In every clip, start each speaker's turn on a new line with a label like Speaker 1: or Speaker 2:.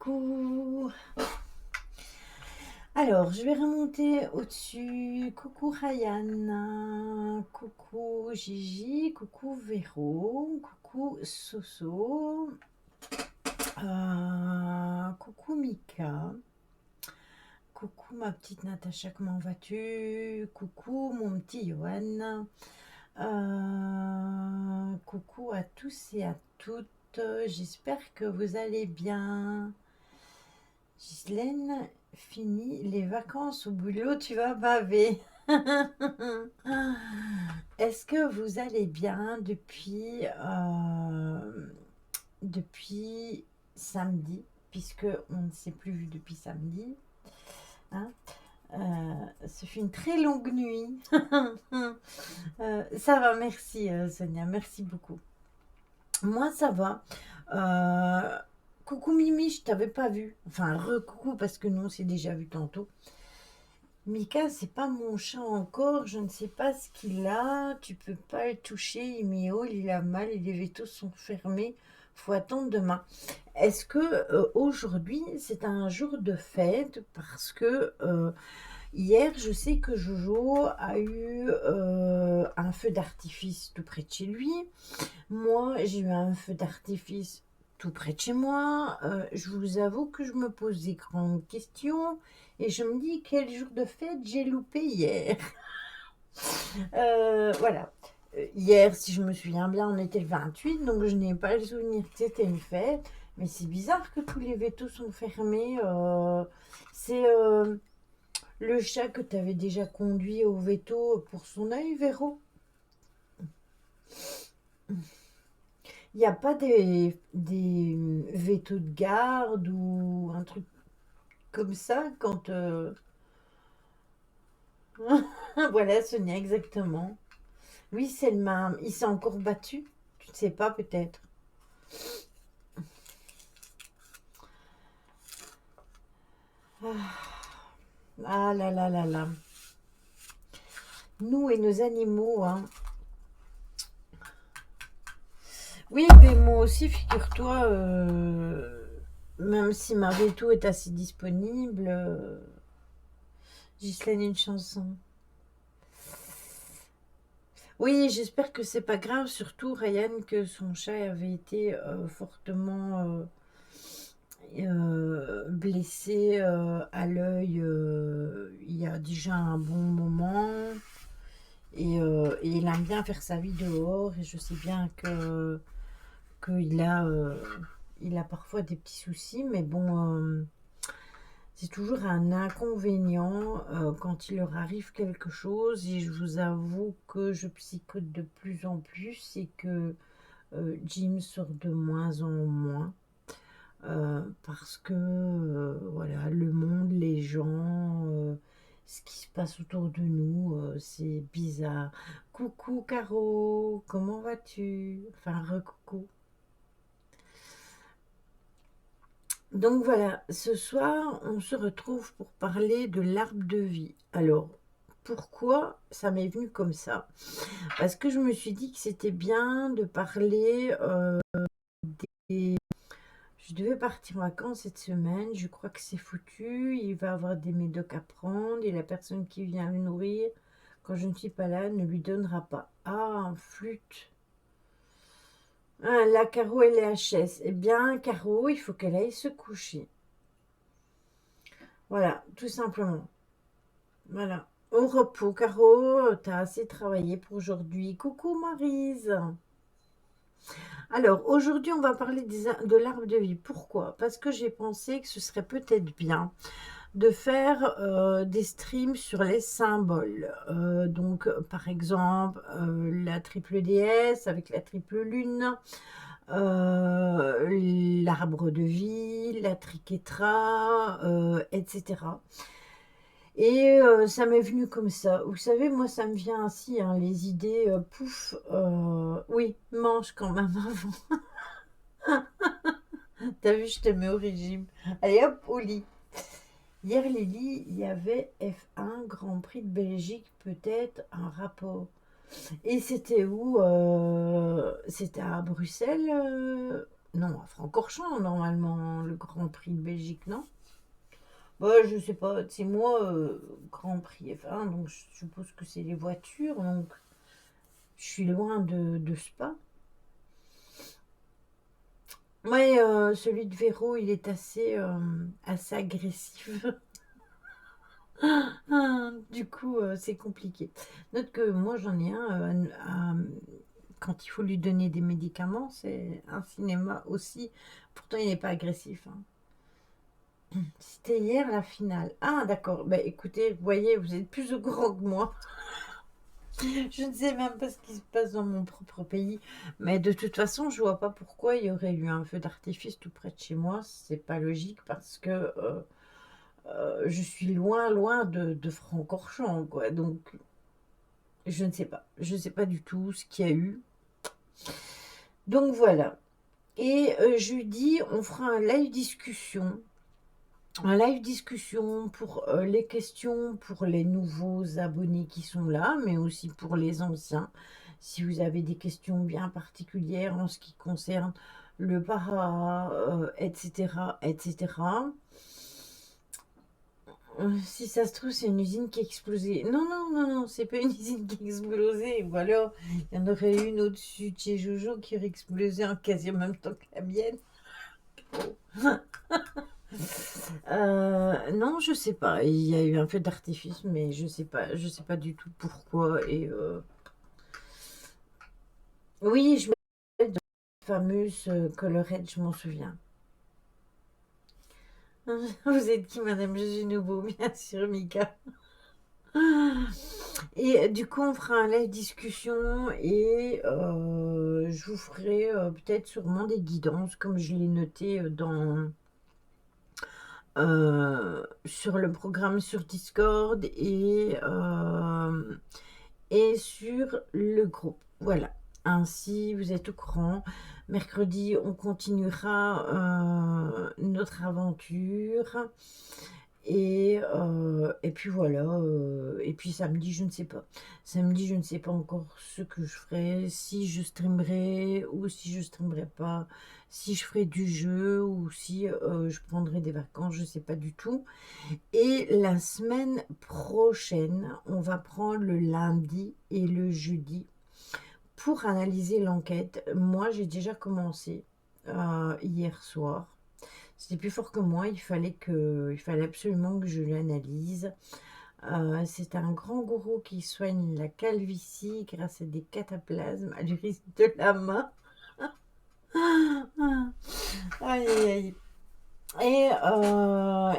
Speaker 1: coucou. Alors, je vais remonter au-dessus. Coucou Ryan, coucou Gigi, coucou Véro, coucou Soso, coucou Mika, coucou ma petite Natacha, comment vas-tu? Coucou mon petit Johan, coucou à tous et à toutes. J'espère que vous allez bien. Ghislaine, fini les vacances au boulot, tu vas baver. Est-ce que vous allez bien depuis samedi, puisque on ne s'est plus vu depuis samedi, hein. Ce fut une très longue nuit. Ça va, merci Sonia, merci beaucoup. Moi, ça va. Coucou Mimi, je t'avais pas vu. Enfin, re-coucou parce que nous, on s'est déjà vu tantôt. Mika, c'est pas mon chat encore. Je ne sais pas ce qu'il a. Tu peux pas le toucher. Il miaule, il a mal et les vétos sont fermés. Faut attendre demain. Est-ce que aujourd'hui, c'est un jour de fête parce que hier, je sais que Jojo a eu un feu d'artifice tout près de chez lui. Moi, j'ai eu un feu d'artifice tout près de chez moi. Je vous avoue que je me pose des grandes questions et je me dis quel jour de fête j'ai loupé hier. Voilà. Hier, si je me souviens bien, on était le 28, donc je n'ai pas le souvenir que c'était une fête. Mais c'est bizarre que tous les vétos sont fermés. C'est le chat que tu avais déjà conduit au veto pour son œil, Véro. Il n'y a pas des vétos de garde ou un truc comme ça quand... Voilà, Sonia, exactement. Oui, c'est le même. Il s'est encore battu. Tu ne sais pas, peut-être. Ah là là là là. Nous et nos animaux, hein. Oui, mais moi aussi, figure-toi, même si ma veto est assez disponible, Ghislaine, une chanson. Oui, j'espère que c'est pas grave, surtout Ryan, que son chat avait été fortement blessé à l'œil il y a déjà un bon moment. Et il aime bien faire sa vie dehors. Et je sais bien qu'il a parfois des petits soucis, mais bon, c'est toujours un inconvénient quand il leur arrive quelque chose. Et je vous avoue que je psychote de plus en plus et que Jim sort de moins en moins. Parce que voilà, le monde, les gens, ce qui se passe autour de nous, c'est bizarre. Coucou Caro, comment vas-tu? Enfin, recoucou. Donc voilà, ce soir, on se retrouve pour parler de l'arbre de vie. Alors, pourquoi ça m'est venu comme ça? Parce que je me suis dit que c'était bien de parler des... Je devais partir en vacances cette semaine, je crois que c'est foutu, il va avoir des médocs à prendre et la personne qui vient le nourrir, quand je ne suis pas là, ne lui donnera pas. Ah, flûte. Ah, la Caro et la chaise. Eh bien, Caro, il faut qu'elle aille se coucher. Voilà, tout simplement. Voilà. Au repos, Caro, t'as assez travaillé pour aujourd'hui. Coucou Maryse. Alors, aujourd'hui, on va parler de l'arbre de vie. Pourquoi? Parce que j'ai pensé que ce serait peut-être bien de faire des streams sur les symboles. Donc, par exemple, la triple déesse avec la triple lune, l'arbre de vie, la triquetra, etc. Et ça m'est venu comme ça. Vous savez, moi, ça me vient ainsi, hein, les idées, pouf, oui, mange quand même avant. T'as vu, je te mets au régime. Allez hop, au lit. Hier, Lily, il y avait F1 Grand Prix de Belgique, peut-être un rapport. Et c'était où? C'était à Bruxelles, Non, à Francorchamps, normalement, le Grand Prix de Belgique, non? Bah, je sais pas, c'est moi, Grand Prix F1, donc je suppose que c'est les voitures, donc je suis loin de Spa. Ouais, celui de Véro, il est assez agressif. Du coup, c'est compliqué. Note que moi, j'en ai un, quand il faut lui donner des médicaments, c'est un cinéma aussi. Pourtant, il n'est pas agressif, hein. C'était hier la finale. Ah, d'accord. Bah, écoutez, vous voyez, vous êtes plus au courant que moi. Je ne sais même pas ce qui se passe dans mon propre pays. Mais de toute façon, je vois pas pourquoi il y aurait eu un feu d'artifice tout près de chez moi. C'est pas logique parce que je suis loin, loin de Francorchamps, quoi. Donc, je ne sais pas. Je ne sais pas du tout ce qu'il y a eu. Donc, voilà. Et jeudi, on fera un live discussion. Un live discussion pour les questions pour les nouveaux abonnés qui sont là, mais aussi pour les anciens. Si vous avez des questions bien particulières en ce qui concerne le para, etc., etc. Si ça se trouve, c'est une usine qui a explosé. Non, non, non, non, c'est pas une usine qui a explosé. Ou alors, il y en aurait une au-dessus de chez Jojo qui aurait explosé en quasi en même temps que la mienne. Non, je sais pas. Il y a eu un feu d'artifice, mais je sais pas du tout pourquoi. Et oui, je me rappelle de la fameuse collerette, je m'en souviens. Vous êtes qui, madame? Je suis nouveau, bien sûr, Mika. Et du coup, on fera un live discussion et je vous ferai peut-être sûrement des guidances, comme je l'ai noté sur le programme sur Discord et sur le groupe. Voilà. Ainsi, vous êtes au courant. Mercredi, on continuera notre aventure. Et puis voilà. Et puis samedi, je ne sais pas. Samedi, je ne sais pas encore ce que je ferai. Si je streamerai ou si je streamerai pas. Si je ferai du jeu ou si je prendrai des vacances. Je ne sais pas du tout. Et la semaine prochaine, on va prendre le lundi et le jeudi pour analyser l'enquête. Moi, j'ai déjà commencé hier soir. C'était plus fort que moi. Il fallait absolument que je l'analyse. C'est un grand gourou qui soigne la calvitie grâce à des cataplasmes à l'urine de la main. Aïe, aïe, aïe.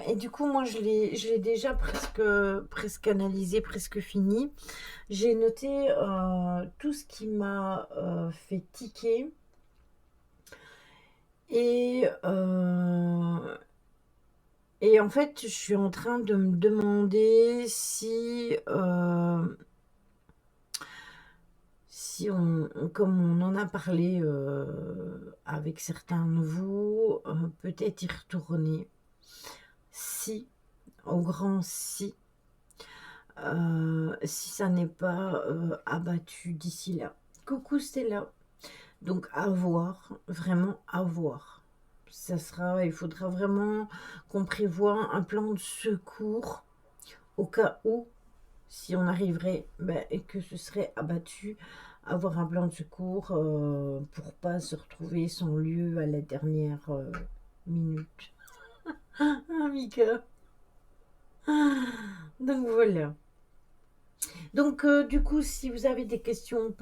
Speaker 1: Et du coup, moi, je l'ai déjà presque analysé, presque fini. J'ai noté tout ce qui m'a fait tiquer. Et, et en fait, je suis en train de me demander si comme on en a parlé avec certains de vous, peut-être y retourner. Si, au grand si. Si ça n'est pas abattu d'ici là. Coucou Stella. Donc à voir, vraiment à voir. Il faudra vraiment qu'on prévoie un plan de secours au cas où, si on arriverait et que ce serait abattu, avoir un plan de secours pour pas se retrouver sans lieu à la dernière minute. Ah, Mika. Donc voilà. Donc, du coup, si vous avez des questions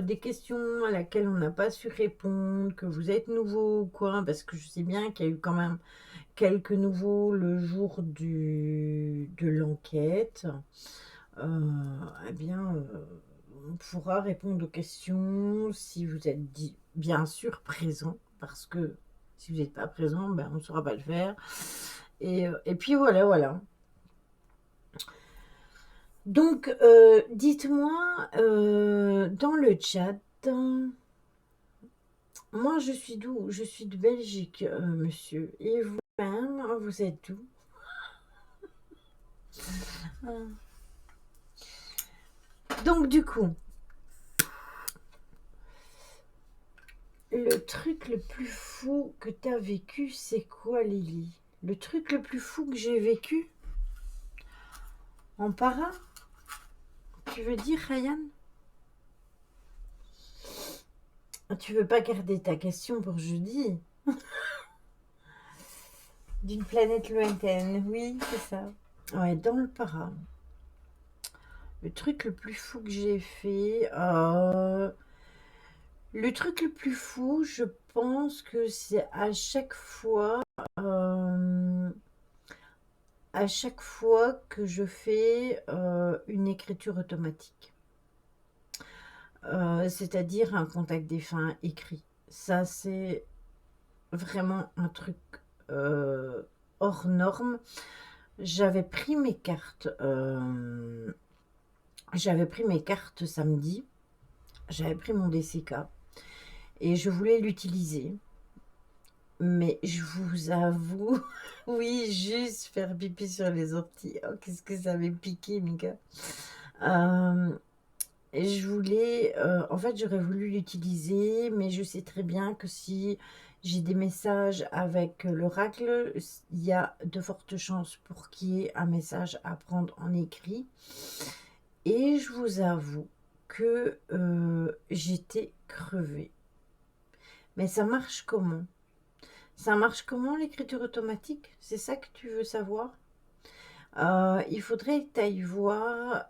Speaker 1: des questions à laquelle on n'a pas su répondre, que vous êtes nouveau ou quoi, parce que je sais bien qu'il y a eu quand même quelques nouveaux le jour de l'enquête, eh bien, on pourra répondre aux questions si vous êtes bien sûr présent, parce que si vous n'êtes pas présent, ben, on ne saura pas le faire. Et puis voilà, voilà. Donc, dites-moi dans le chat, moi je suis d'où? Je suis de Belgique, monsieur. Et vous-même, vous êtes d'où? Donc, du coup, Le truc le plus fou que tu as vécu, c'est quoi, Lily? Le truc le plus fou que j'ai vécu en para? Tu veux dire, Ryan? Tu veux pas garder ta question pour jeudi? D'une planète lointaine, oui, c'est ça. Ouais, dans le para. Le truc le plus fou que j'ai fait... Le truc le plus fou, je pense que c'est à chaque fois que je fais une écriture automatique. C'est-à-dire un contact défunt écrit. Ça, c'est vraiment un truc hors norme. J'avais pris mes cartes samedi. J'avais pris mon DCK et je voulais l'utiliser. Mais je vous avoue, oui, juste faire pipi sur les orties. Oh, qu'est-ce que ça m'avait piqué, Mika. Et je voulais, en fait, j'aurais voulu l'utiliser, mais je sais très bien que si j'ai des messages avec l'oracle, il y a de fortes chances pour qu'il y ait un message à prendre en écrit. Et je vous avoue que j'étais crevée. Mais ça marche comment? Ça marche comment l'écriture automatique? C'est ça que tu veux savoir? Il faudrait que tu ailles voir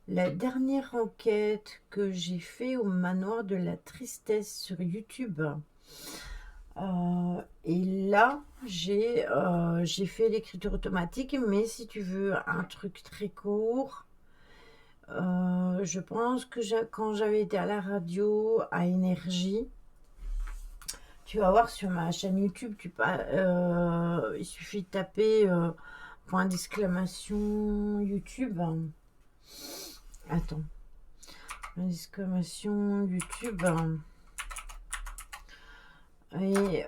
Speaker 1: la dernière enquête que j'ai fait au manoir de la tristesse sur YouTube. Et là, j'ai fait l'écriture automatique, mais si tu veux un truc très court, je pense que quand j'avais été à la radio à Énergie, tu vas voir sur ma chaîne YouTube, il suffit de taper point d'exclamation YouTube. Attends. Point d'exclamation YouTube. Et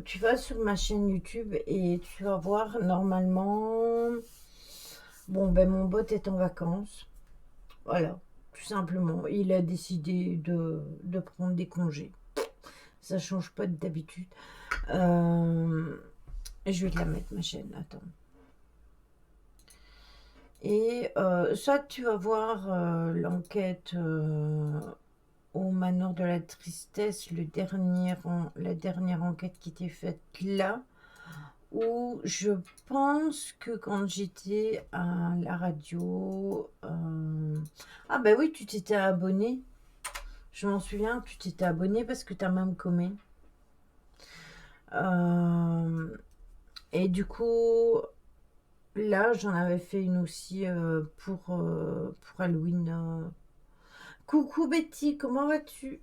Speaker 1: tu vas sur ma chaîne YouTube et tu vas voir normalement. Bon, ben mon bot est en vacances. Voilà, tout simplement. Il a décidé de prendre des congés. Ça change pas d'habitude. Je vais te la mettre, ma chaîne. Attends. Et soit tu vas voir l'enquête au manoir de la tristesse, la dernière enquête qui était faite là, où je pense que quand j'étais à la radio... Ah ben oui, tu t'étais abonné. Je m'en souviens, tu t'étais abonné parce que ta maman commet. Et du coup, là, j'en avais fait une aussi pour Halloween. Coucou Betty, comment vas-tu?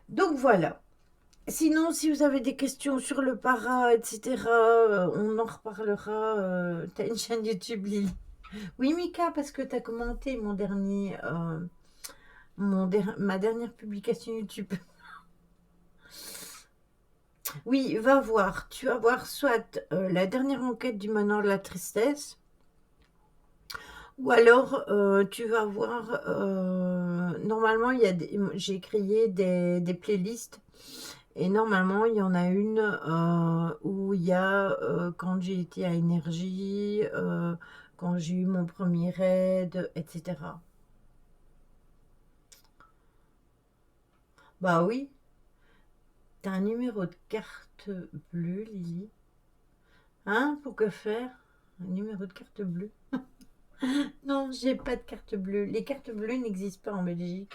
Speaker 1: Donc voilà. Sinon, si vous avez des questions sur le para, etc., on en reparlera. T'as une chaîne YouTube, Lily? Oui, Mika, parce que t'as commenté ma dernière publication YouTube. Oui, va voir. Tu vas voir soit la dernière enquête du manoir de la tristesse, ou alors tu vas voir. Normalement, j'ai créé des playlists. Et normalement, il y en a une où il y a quand j'ai été à Énergie, quand j'ai eu mon premier raid, etc. Bah oui, t'as un numéro de carte bleue, Lily. Hein, pour que faire? Un numéro de carte bleue? Non, j'ai pas de carte bleue. Les cartes bleues n'existent pas en Belgique.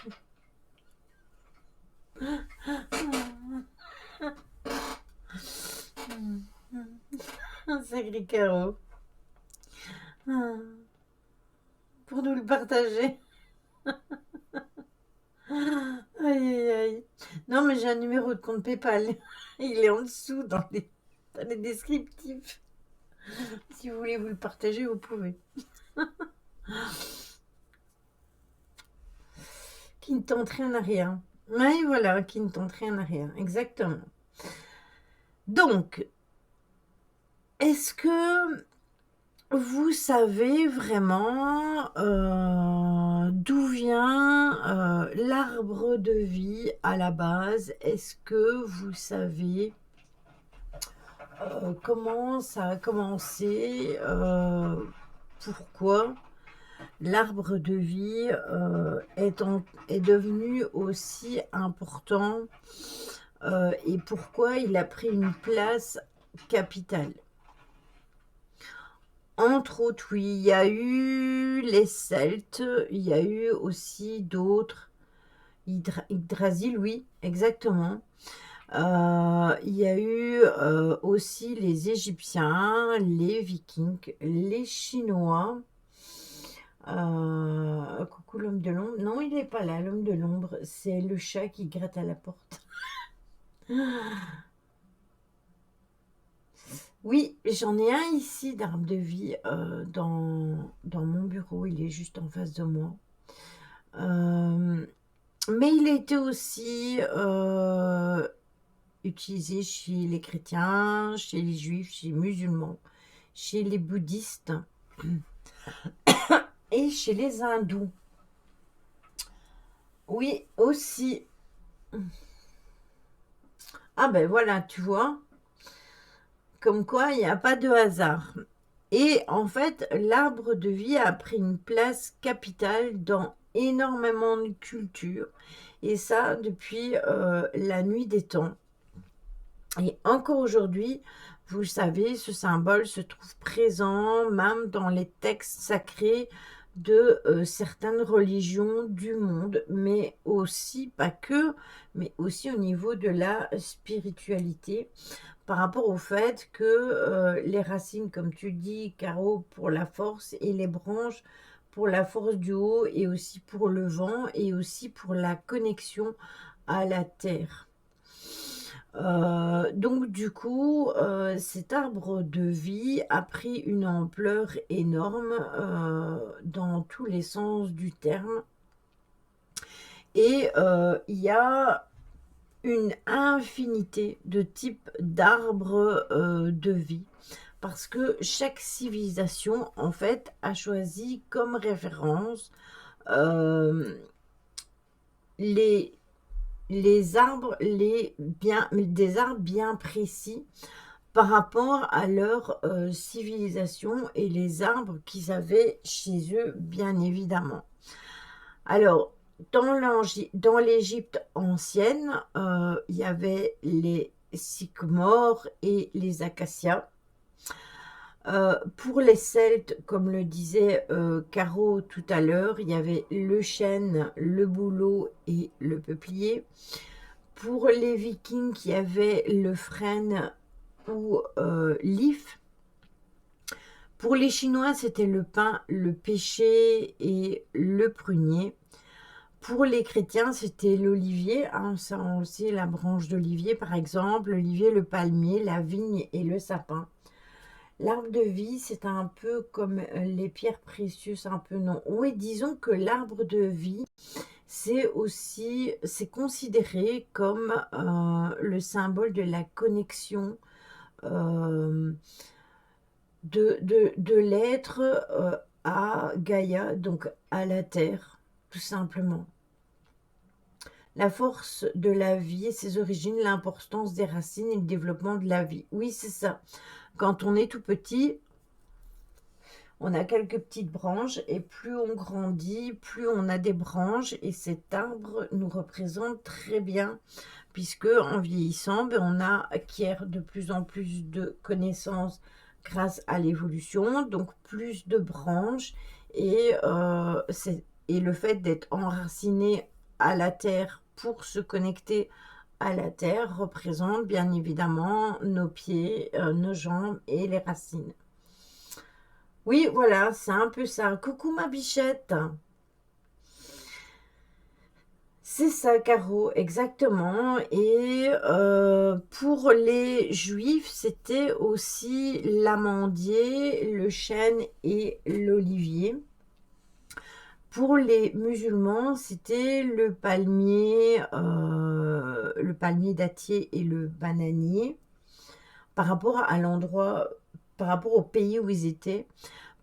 Speaker 1: Un sacré carreau. Pour nous le partager. Aïe, aïe, aïe. Non, mais j'ai un numéro de compte PayPal. Il est en dessous dans les descriptifs. Si vous voulez vous le partager, vous pouvez. Qui ne tente rien à rien. Oui, voilà, qui ne tente rien à rien. Exactement. Donc, est-ce que vous savez vraiment vient l'arbre de vie à la base. Est-ce que vous savez comment ça a commencé? Pourquoi l'arbre de vie est devenu aussi important et pourquoi il a pris une place capitale? Entre autres, oui, il y a eu les Celtes, il y a eu aussi d'autres. Yggdrasil, oui, exactement. Il y a eu aussi les Égyptiens, les Vikings, les Chinois. Coucou l'homme de l'ombre. Non, il n'est pas là, l'homme de l'ombre. C'est le chat qui gratte à la porte. Oui, j'en ai un ici d'arbre de vie dans mon bureau. Il est juste en face de moi. Mais il a été aussi utilisé chez les chrétiens, chez les juifs, chez les musulmans, chez les bouddhistes et chez les hindous. Oui, aussi. Ah ben voilà, tu vois, comme quoi il n'y a pas de hasard. Et en fait, l'arbre de vie a pris une place capitale dans énormément de cultures. Et ça, depuis la nuit des temps. Et encore aujourd'hui, vous le savez, ce symbole se trouve présent même dans les textes sacrés de certaines religions du monde, mais aussi, pas que, mais aussi au niveau de la spiritualité, par rapport au fait que les racines, comme tu dis, Caro, pour la force, et les branches pour la force du haut, et aussi pour le vent, et aussi pour la connexion à la terre. Donc du coup, cet arbre de vie a pris une ampleur énorme dans tous les sens du terme. Et il y a une infinité de types d'arbres de vie. Parce que chaque civilisation, en fait, a choisi comme référence les arbres, des arbres bien précis par rapport à leur civilisation et les arbres qu'ils avaient chez eux, bien évidemment. Alors, dans l'Égypte ancienne, il y avait les sycomores et les acacias. Pour les Celtes, comme le disait Caro tout à l'heure, il y avait le chêne, le bouleau et le peuplier. Pour les Vikings, il y avait le frêne ou l'if. Pour les Chinois, c'était le pin, le pêcher et le prunier. Pour les chrétiens, c'était l'olivier, hein, ça on le sait, la branche d'olivier par exemple, l'olivier, le palmier, la vigne et le sapin. L'arbre de vie, c'est un peu comme les pierres précieuses, un peu non. Oui, disons que l'arbre de vie, c'est considéré comme le symbole de la connexion de l'être à Gaïa, donc à la terre, tout simplement. La force de la vie et ses origines, l'importance des racines et le développement de la vie. Oui, c'est ça. Quand on est tout petit, on a quelques petites branches et plus on grandit, plus on a des branches et cet arbre nous représente très bien puisque en vieillissant, on acquiert de plus en plus de connaissances grâce à l'évolution, donc plus de branches et le fait d'être enraciné à la terre pour se connecter à la terre représente bien évidemment nos pieds, nos jambes et les racines. Oui, voilà, c'est un peu ça. Coucou ma bichette. C'est ça, Caro, exactement. Et pour les juifs, c'était aussi l'amandier, le chêne et l'olivier. Pour les musulmans, c'était le palmier dattier et le bananier par rapport à l'endroit, par rapport au pays où ils étaient.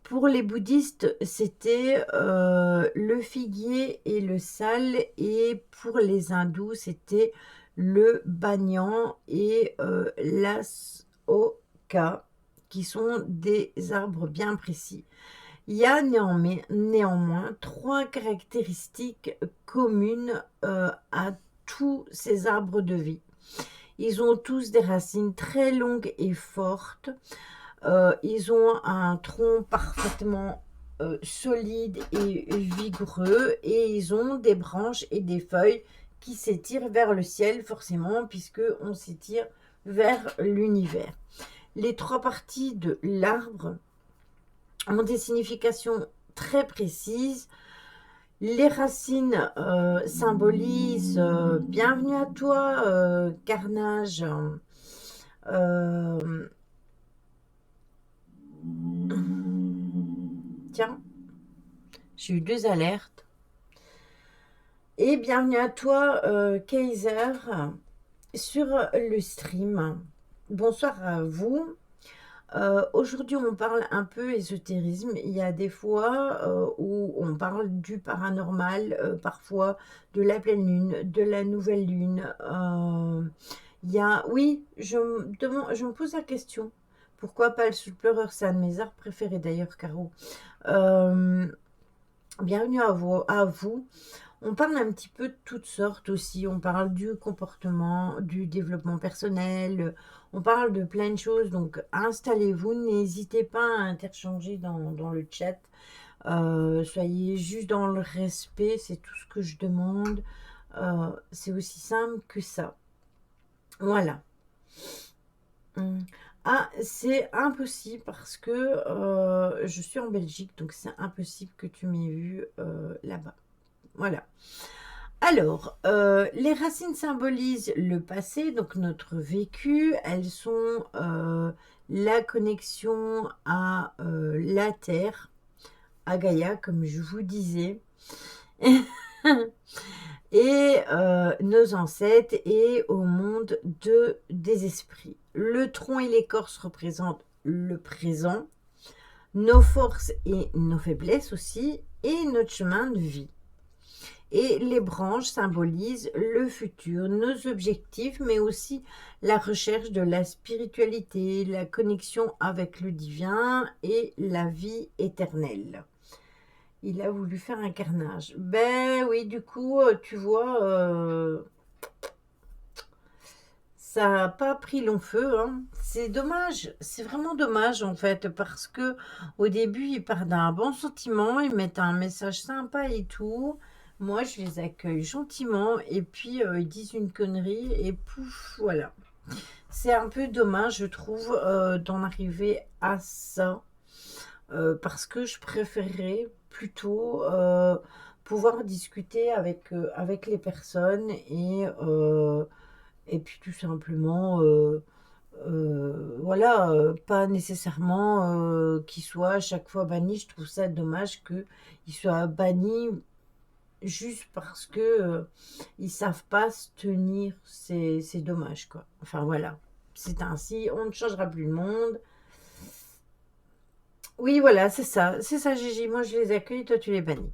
Speaker 1: Pour les bouddhistes, c'était le figuier et le sal, et pour les hindous, c'était le banyan et l'asoka, qui sont des arbres bien précis. Il y a néanmoins trois caractéristiques communes à tous ces arbres de vie. Ils ont tous des racines très longues et fortes. Ils ont un tronc parfaitement solide et vigoureux, et ils ont des branches et des feuilles qui s'étirent vers le ciel, forcément, puisque on s'étire vers l'univers. Les trois parties de l'arbre ont des significations très précises. Les racines symbolisent bienvenue à toi, carnage. Tiens, j'ai eu 2 alertes. Et bienvenue à toi, Kaiser, sur le stream. Bonsoir à vous. Aujourd'hui, on parle un peu ésotérisme. Il y a des fois où on parle du paranormal, parfois de la pleine lune, de la nouvelle lune. Oui, je me pose la question. Pourquoi pas le Soul pleureur? C'est un de mes arts préférés d'ailleurs, Caro. Bienvenue à vous. On parle un petit peu de toutes sortes aussi. On parle du comportement, du développement personnel. On parle de plein de choses. Donc, installez-vous. N'hésitez pas à interchanger dans le chat. Soyez juste dans le respect. C'est tout ce que je demande. C'est aussi simple que ça. Voilà. Ah, c'est impossible parce que je suis en Belgique. Donc, c'est impossible que tu m'aies vu là-bas. Voilà. Alors, les racines symbolisent le passé, donc notre vécu. Elles sont la connexion à la Terre, à Gaïa, comme je vous disais, et nos ancêtres, et au monde des esprits. Le tronc et l'écorce représentent le présent, nos forces et nos faiblesses aussi, et notre chemin de vie. Et les branches symbolisent le futur, nos objectifs, mais aussi la recherche de la spiritualité, la connexion avec le divin et la vie éternelle. Il a voulu faire un carnage. Ben oui, du coup, tu vois, ça n'a pas pris long feu, hein. C'est dommage, c'est vraiment dommage en fait, parce que au début, ils partent d'un bon sentiment, ils mettent un message sympa et tout. Moi, je les accueille gentiment, et puis ils disent une connerie et pouf, voilà. C'est un peu dommage, je trouve, d'en arriver à ça, parce que je préférerais plutôt pouvoir discuter avec les personnes, et puis tout simplement, voilà, pas nécessairement qu'il soit à chaque fois banni. Je trouve ça dommage qu'il soit banni juste parce que ils savent pas se tenir. C'est dommage, quoi. Enfin voilà, c'est ainsi, on ne changera plus le monde. Oui, voilà, c'est ça, Gigi. Moi, je les accueille, toi, tu les bannis.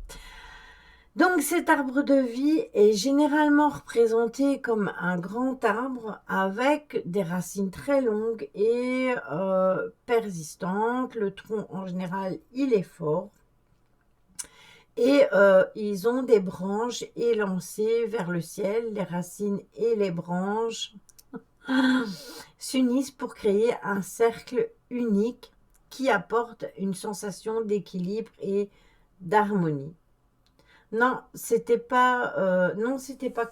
Speaker 1: Donc cet arbre de vie est généralement représenté comme un grand arbre avec des racines très longues et persistantes. Le tronc en général, il est fort, et ils ont des branches élancées vers le ciel. Les racines et les branches s'unissent pour créer un cercle unique qui apporte une sensation d'équilibre et d'harmonie. Non, c'était pas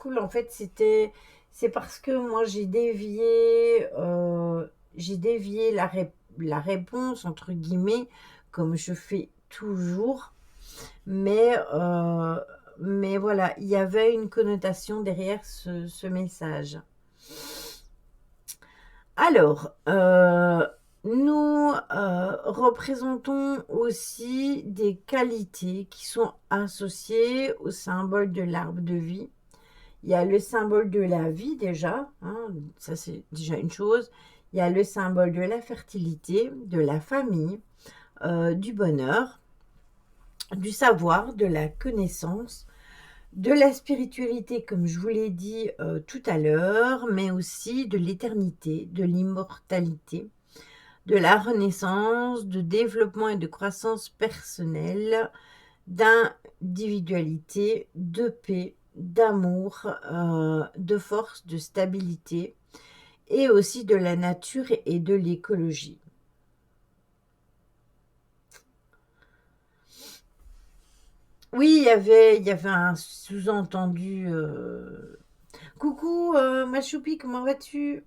Speaker 1: cool. En fait, c'est parce que moi j'ai dévié la réponse entre guillemets, comme je fais toujours. Mais mais voilà, il y avait une connotation derrière ce message. Alors, nous représentons aussi des qualités qui sont associées au symbole de l'arbre de vie. Il y a le symbole de la vie déjà, hein, ça c'est déjà une chose. Il y a le symbole de la fertilité, de la famille, du bonheur, du savoir, de la connaissance, de la spiritualité, comme je vous l'ai dit tout à l'heure, mais aussi de l'éternité, de l'immortalité, de la renaissance, de développement et de croissance personnelle, d'individualité, de paix, d'amour, de force, de stabilité, et aussi de la nature et de l'écologie. Oui, il y avait un sous-entendu. Coucou, ma choupie, comment vas-tu?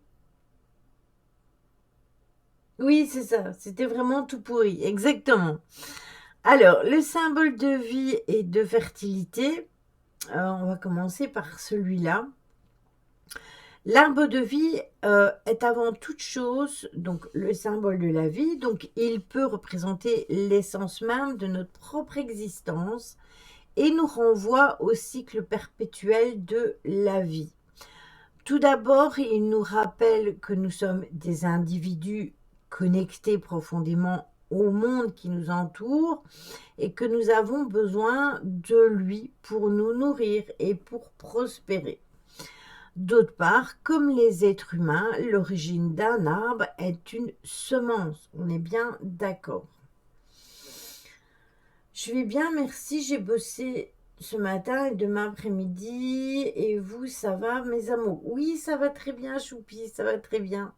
Speaker 1: Oui, c'est ça, c'était vraiment tout pourri, exactement. Alors, le symbole de vie et de fertilité, on va commencer par celui-là. L'arbre de vie est avant toute chose donc le symbole de la vie, donc il peut représenter l'essence même de notre propre existence et nous renvoie au cycle perpétuel de la vie. Tout d'abord, il nous rappelle que nous sommes des individus connectés profondément au monde qui nous entoure et que nous avons besoin de lui pour nous nourrir et pour prospérer. D'autre part, comme les êtres humains, l'origine d'un arbre est une semence. On est bien d'accord. Je vais bien, merci. J'ai bossé ce matin et demain après-midi. Et vous, ça va, mes amours? Oui, ça va très bien, Choupi, ça va très bien.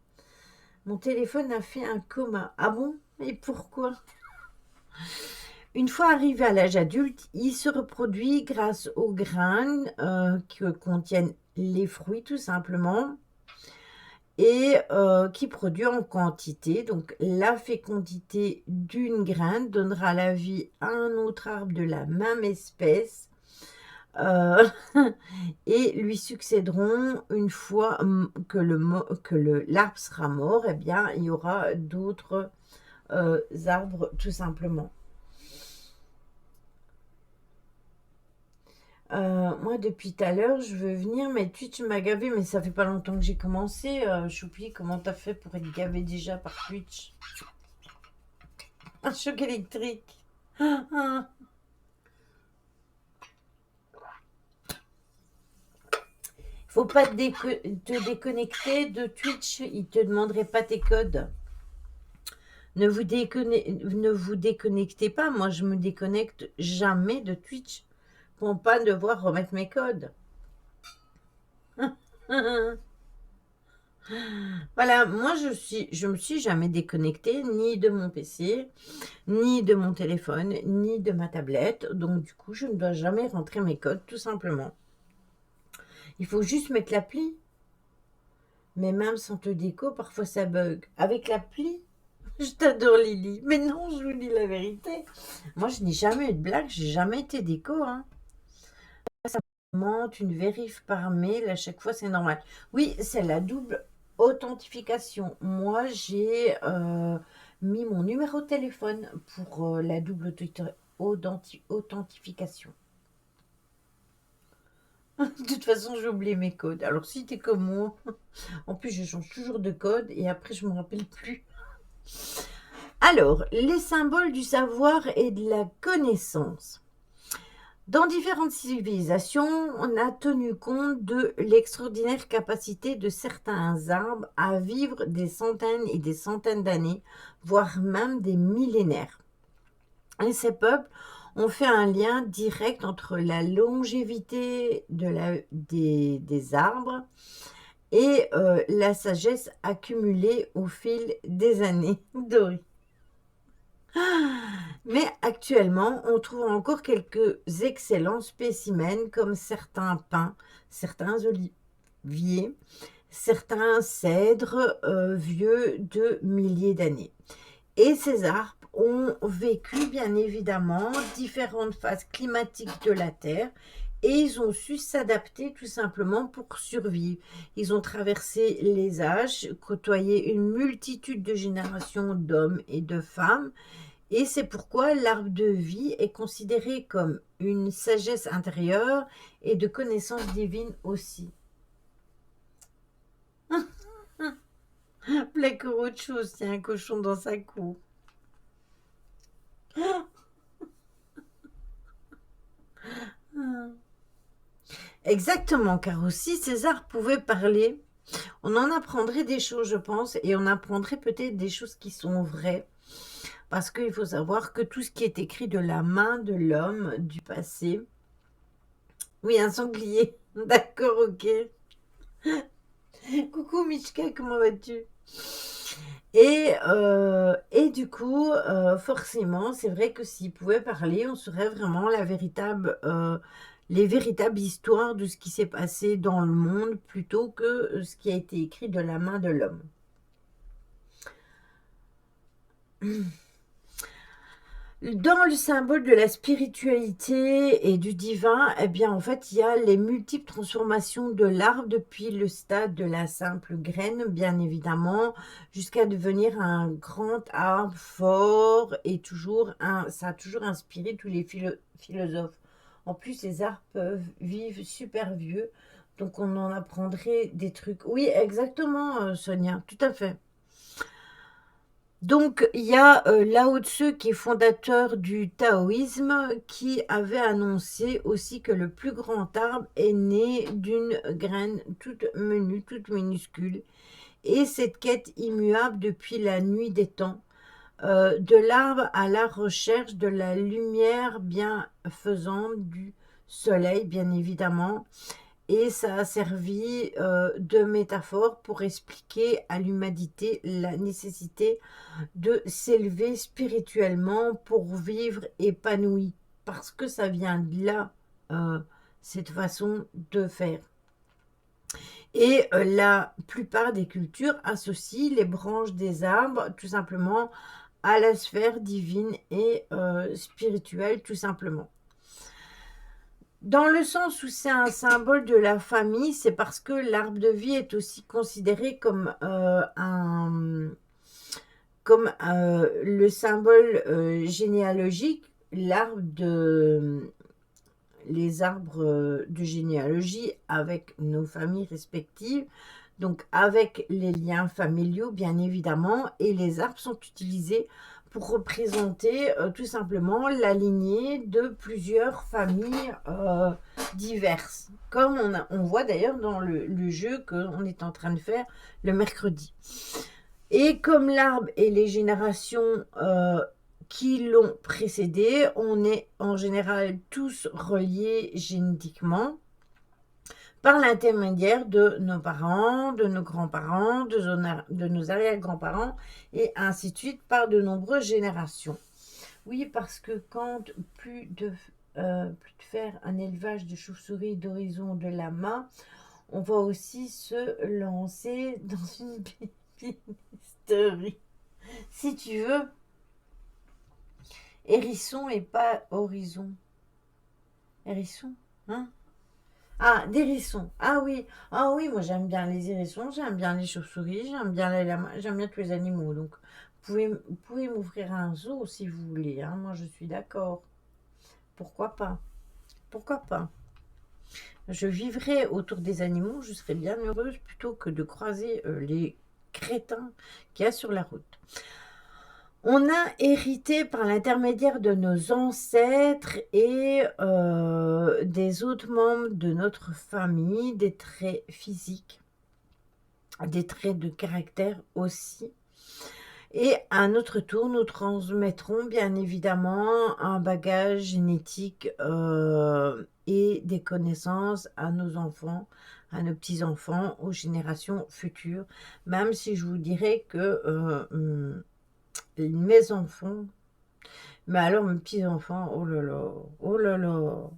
Speaker 1: Mon téléphone a fait un coma. Ah bon? Et pourquoi? Une fois arrivé à l'âge adulte, il se reproduit grâce aux graines que contiennent les fruits, tout simplement, et qui produit en quantité. Donc, la fécondité d'une graine donnera la vie à un autre arbre de la même espèce euh, et lui succéderont une fois que l'arbre sera mort, eh bien, il y aura d'autres arbres, tout simplement. Moi, depuis tout à l'heure, je veux venir, mais Twitch m'a gavé, mais ça fait pas longtemps que j'ai commencé. Choupi, comment t'as fait pour être gavé déjà par Twitch? Un choc électrique. Faut pas te déconnecter de Twitch, il te demanderait pas tes codes. Ne vous déconnectez pas, moi je me déconnecte jamais de Twitch pour pas devoir remettre mes codes. Voilà, moi je me suis jamais déconnectée ni de mon PC, ni de mon téléphone, ni de ma tablette. Donc du coup, je ne dois jamais rentrer mes codes, tout simplement. Il faut juste mettre l'appli. Mais même sans te déco, parfois ça bug. Avec l'appli, je t'adore Lily. Mais non, je vous dis la vérité. Moi, je n'ai jamais eu de blague, j'ai jamais été déco. Hein. Ça monte une vérif par mail, à chaque fois c'est normal. Oui, c'est la double authentification. Moi, j'ai mis mon numéro de téléphone pour la double authentification. De toute façon, j'ai oublié mes codes. Alors, si t'es comme moi, en plus, je change toujours de code et après, je me rappelle plus. Alors, les symboles du savoir et de la connaissance. Dans différentes civilisations, on a tenu compte de l'extraordinaire capacité de certains arbres à vivre des centaines et des centaines d'années, voire même des millénaires. Et ces peuples ont fait un lien direct entre la longévité des arbres et la sagesse accumulée au fil des années. Dory. Mais actuellement, on trouve encore quelques excellents spécimens comme certains pins, certains oliviers, certains cèdres vieux de milliers d'années. Et ces arbres ont vécu bien évidemment différentes phases climatiques de la Terre et ils ont su s'adapter tout simplement pour survivre. Ils ont traversé les âges, côtoyé une multitude de générations d'hommes et de femmes et c'est pourquoi l'arbre de vie est considéré comme une sagesse intérieure et de connaissance divine aussi. Plaque autre chose, il y a un cochon dans sa cour. Exactement, car aussi César pouvait parler. On en apprendrait des choses, je pense, et on apprendrait peut-être des choses qui sont vraies. Parce qu'il faut savoir que tout ce qui est écrit de la main de l'homme du passé. Oui, un sanglier. D'accord, ok. Coucou Michka, comment vas-tu? Et du coup, forcément, c'est vrai que s'il pouvait parler, on saurait vraiment les véritables histoires de ce qui s'est passé dans le monde plutôt que ce qui a été écrit de la main de l'homme. Dans le symbole de la spiritualité et du divin, eh bien, en fait, il y a les multiples transformations de l'arbre depuis le stade de la simple graine, bien évidemment, jusqu'à devenir un grand arbre fort et ça a toujours inspiré tous les philosophes. En plus, les arbres peuvent vivre super vieux, donc on en apprendrait des trucs. Oui, exactement, Sonia, tout à fait. Donc, il y a Lao Tzu qui est fondateur du taoïsme qui avait annoncé aussi que le plus grand arbre est né d'une graine toute menue, toute minuscule. Et cette quête immuable depuis la nuit des temps, de l'arbre à la recherche de la lumière bienfaisante du soleil, bien évidemment, et ça a servi de métaphore pour expliquer à l'humanité la nécessité de s'élever spirituellement pour vivre épanoui, parce que ça vient de là, euh, cette façon de faire. Et la plupart des cultures associent les branches des arbres tout simplement à la sphère divine et spirituelle, tout simplement. Dans le sens où c'est un symbole de la famille, c'est parce que l'arbre de vie est aussi considéré comme le symbole généalogique, les arbres de généalogie avec nos familles respectives, donc avec les liens familiaux bien évidemment, et les arbres sont utilisés pour représenter tout simplement la lignée de plusieurs familles diverses, comme on voit d'ailleurs dans le jeu qu'on est en train de faire le mercredi. Et comme l'arbre et les générations qui l'ont précédé, on est en général tous reliés génétiquement par l'intermédiaire de nos parents, de nos grands-parents, de nos arrière-grands-parents, et ainsi de suite par de nombreuses générations. Oui, parce que quand plus de faire un élevage de chauves-souris d'horizon de la main, on va aussi se lancer dans une bébé. Si tu veux, hérisson et pas horizon. Hérisson, hein? Ah, des hérissons. Ah oui, moi j'aime bien les hérissons, j'aime bien les chauves-souris, j'aime bien les lamas, j'aime bien tous les animaux. Donc, vous pouvez m'ouvrir un zoo si vous voulez, hein. Moi je suis d'accord. Pourquoi pas? Pourquoi pas? Je vivrai autour des animaux, je serais bien heureuse plutôt que de croiser les crétins qu'il y a sur la route. On a hérité par l'intermédiaire de nos ancêtres et des autres membres de notre famille des traits physiques, des traits de caractère aussi. Et à notre tour, nous transmettrons bien évidemment un bagage génétique et des connaissances à nos enfants, à nos petits-enfants, aux générations futures. Même si je vous dirais que mes enfants, mais alors mes petits-enfants, oh là là.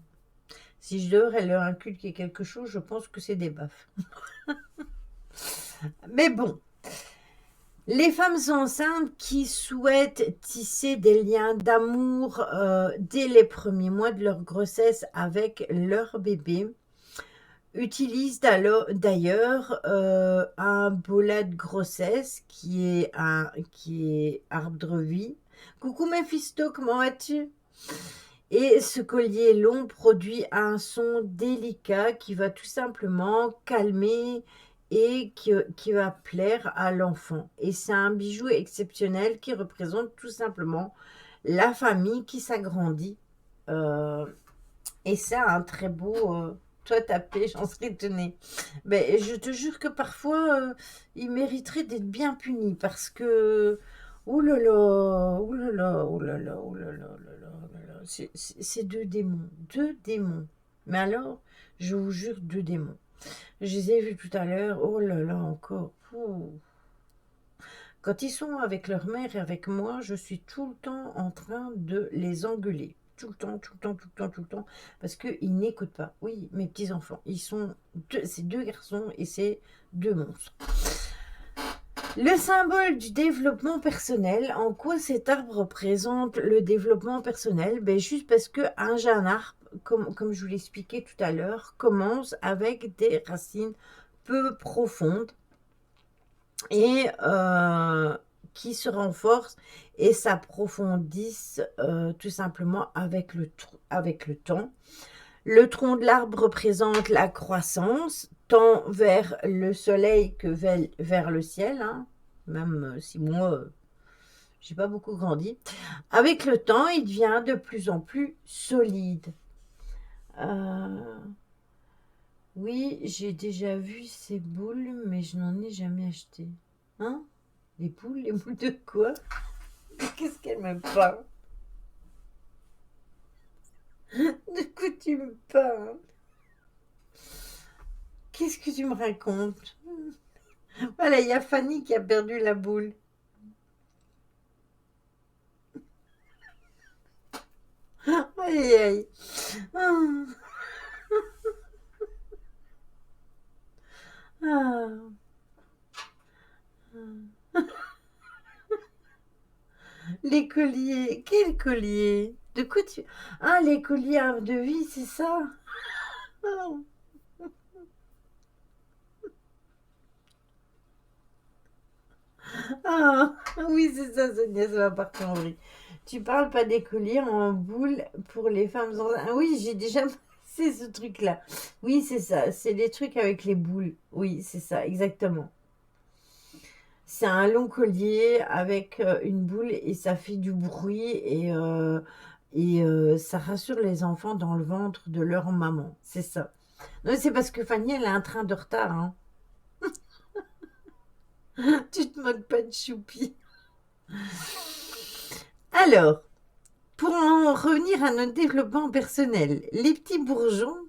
Speaker 1: Si je devrais leur inculquer quelque chose, je pense que c'est des baffes. Mais bon, les femmes enceintes qui souhaitent tisser des liens d'amour dès les premiers mois de leur grossesse avec leur bébé utilisent d'ailleurs un bolat de grossesse qui est arbre de vie. Coucou Mephisto, comment vas-tu? Et ce collier long produit un son délicat qui va tout simplement calmer et qui va plaire à l'enfant. Et c'est un bijou exceptionnel qui représente tout simplement la famille qui s'agrandit. Euh, et ça, un très beau... toi, taper, j'en serais étonnée. Mais je te jure que parfois, il mériterait d'être bien puni parce que... Oh là là, oh là là, oh là là, oh là là, oh là là, oh là là. C'est deux démons, deux démons. Mais alors, je vous jure, deux démons. Je les ai vus tout à l'heure, oh là là, encore. Ouh. Quand ils sont avec leur mère et avec moi, je suis tout le temps en train de les engueuler. Tout le temps, tout le temps, tout le temps, tout le temps. Parce qu'ils n'écoutent pas. Oui, mes petits-enfants, ils sont c'est deux garçons et c'est deux monstres. Le symbole du développement personnel, en quoi cet arbre représente le développement personnel? Ben, juste parce qu'un jeune arbre, comme je vous l'expliquais tout à l'heure, commence avec des racines peu profondes et qui se renforcent et s'approfondissent tout simplement avec le temps. Le tronc de l'arbre représente la croissance, tant vers le soleil que vers le ciel, hein. Même si moi, j'ai pas beaucoup grandi. Avec le temps, il devient de plus en plus solide. Euh, oui, j'ai déjà vu ces boules, mais je n'en ai jamais acheté. Hein? Les boules? Les boules de quoi? Qu'est-ce qu'elle me parle? De quoi tu me parles? Qu'est-ce que tu me racontes? Voilà, il y a Fanny qui a perdu la boule. Aïe, aïe. Ah, ah, ah. Les colliers. Quel collier? De quoi tu... Ah, les colliers à de vie, c'est ça? Ah, ah, oui, c'est ça, Sonia, ça va partir en vrille. Tu parles pas des colliers en boule pour les femmes enceintes. Ah oui, j'ai déjà passé ce truc-là. Oui, c'est ça. C'est des trucs avec les boules. Oui, c'est ça, exactement. C'est un long collier avec une boule et ça fait du bruit et ça rassure les enfants dans le ventre de leur maman. C'est ça. Non, c'est parce que Fanny, elle a un train de retard, hein. Tu te moques pas de Choupi. Alors, pour en revenir à notre développement personnel, les petits bourgeons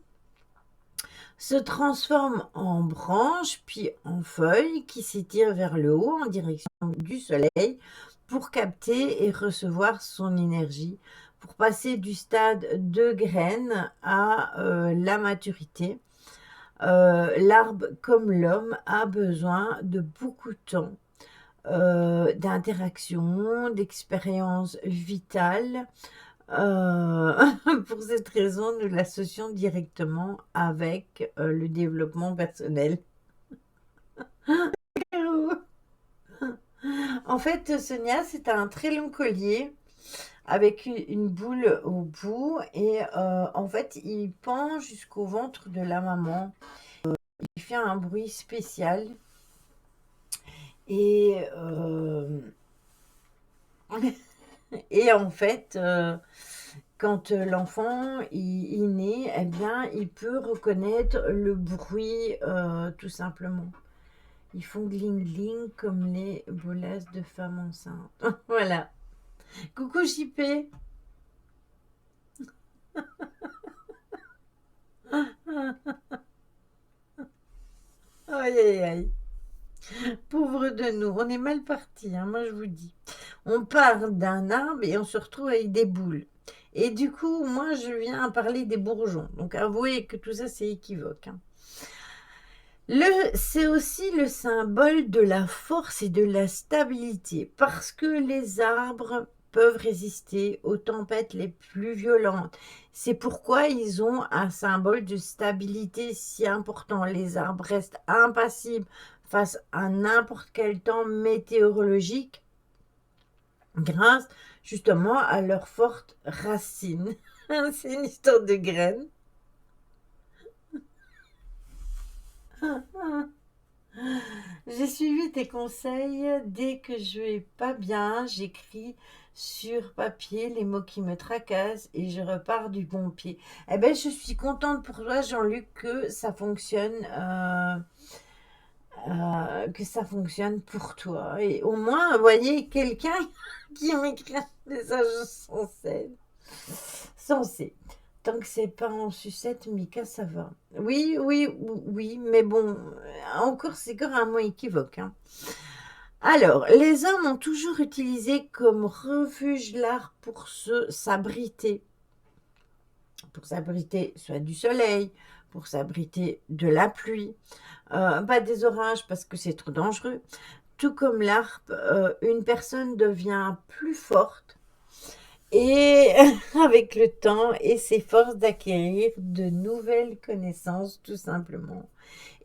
Speaker 1: se transforment en branches puis en feuilles qui s'étirent vers le haut en direction du soleil pour capter et recevoir son énergie, pour passer du stade de graine à la maturité. L'arbre, comme l'homme, a besoin de beaucoup de temps, d'interaction, d'expérience vitale. Pour cette raison, nous l'associons directement avec le développement personnel. En fait, Sonia, c'est un très long collier avec une boule au bout et en fait, il pend jusqu'au ventre de la maman. Il fait un bruit spécial et, et en fait, quand l'enfant il naît, eh bien, il peut reconnaître le bruit tout simplement. Ils font gling-gling comme les bolasses de femmes enceintes. Voilà. Coucou JP. Aïe aïe aïe. Pauvre de nous. On est mal parti, hein, moi je vous dis. On part d'un arbre et on se retrouve avec des boules. Et du coup, moi je viens à parler des bourgeons. Donc avouez que tout ça c'est équivoque, hein. C'est aussi le symbole de la force et de la stabilité, parce que les arbres peuvent résister aux tempêtes les plus violentes. C'est pourquoi ils ont un symbole de stabilité si important. Les arbres restent impassibles face à n'importe quel temps météorologique grâce justement à leurs fortes racines. C'est une histoire de graines. J'ai suivi tes conseils. Dès que je vais pas bien, j'écris sur papier les mots qui me tracassent et je repars du bon pied. Eh ben, je suis contente pour toi, Jean-Luc, que ça fonctionne pour toi. Et au moins, vous voyez, quelqu'un qui m'écrit un message sensé. Tant que c'est pas en sucette, Mika, ça va. Oui, oui, oui, mais bon, encore, c'est encore un mot équivoque, hein. Alors, les hommes ont toujours utilisé comme refuge l'art pour s'abriter soit du soleil, pour s'abriter de la pluie, pas des orages parce que c'est trop dangereux. Tout comme l'harpe, une personne devient plus forte et avec le temps et s'efforce d'acquérir de nouvelles connaissances tout simplement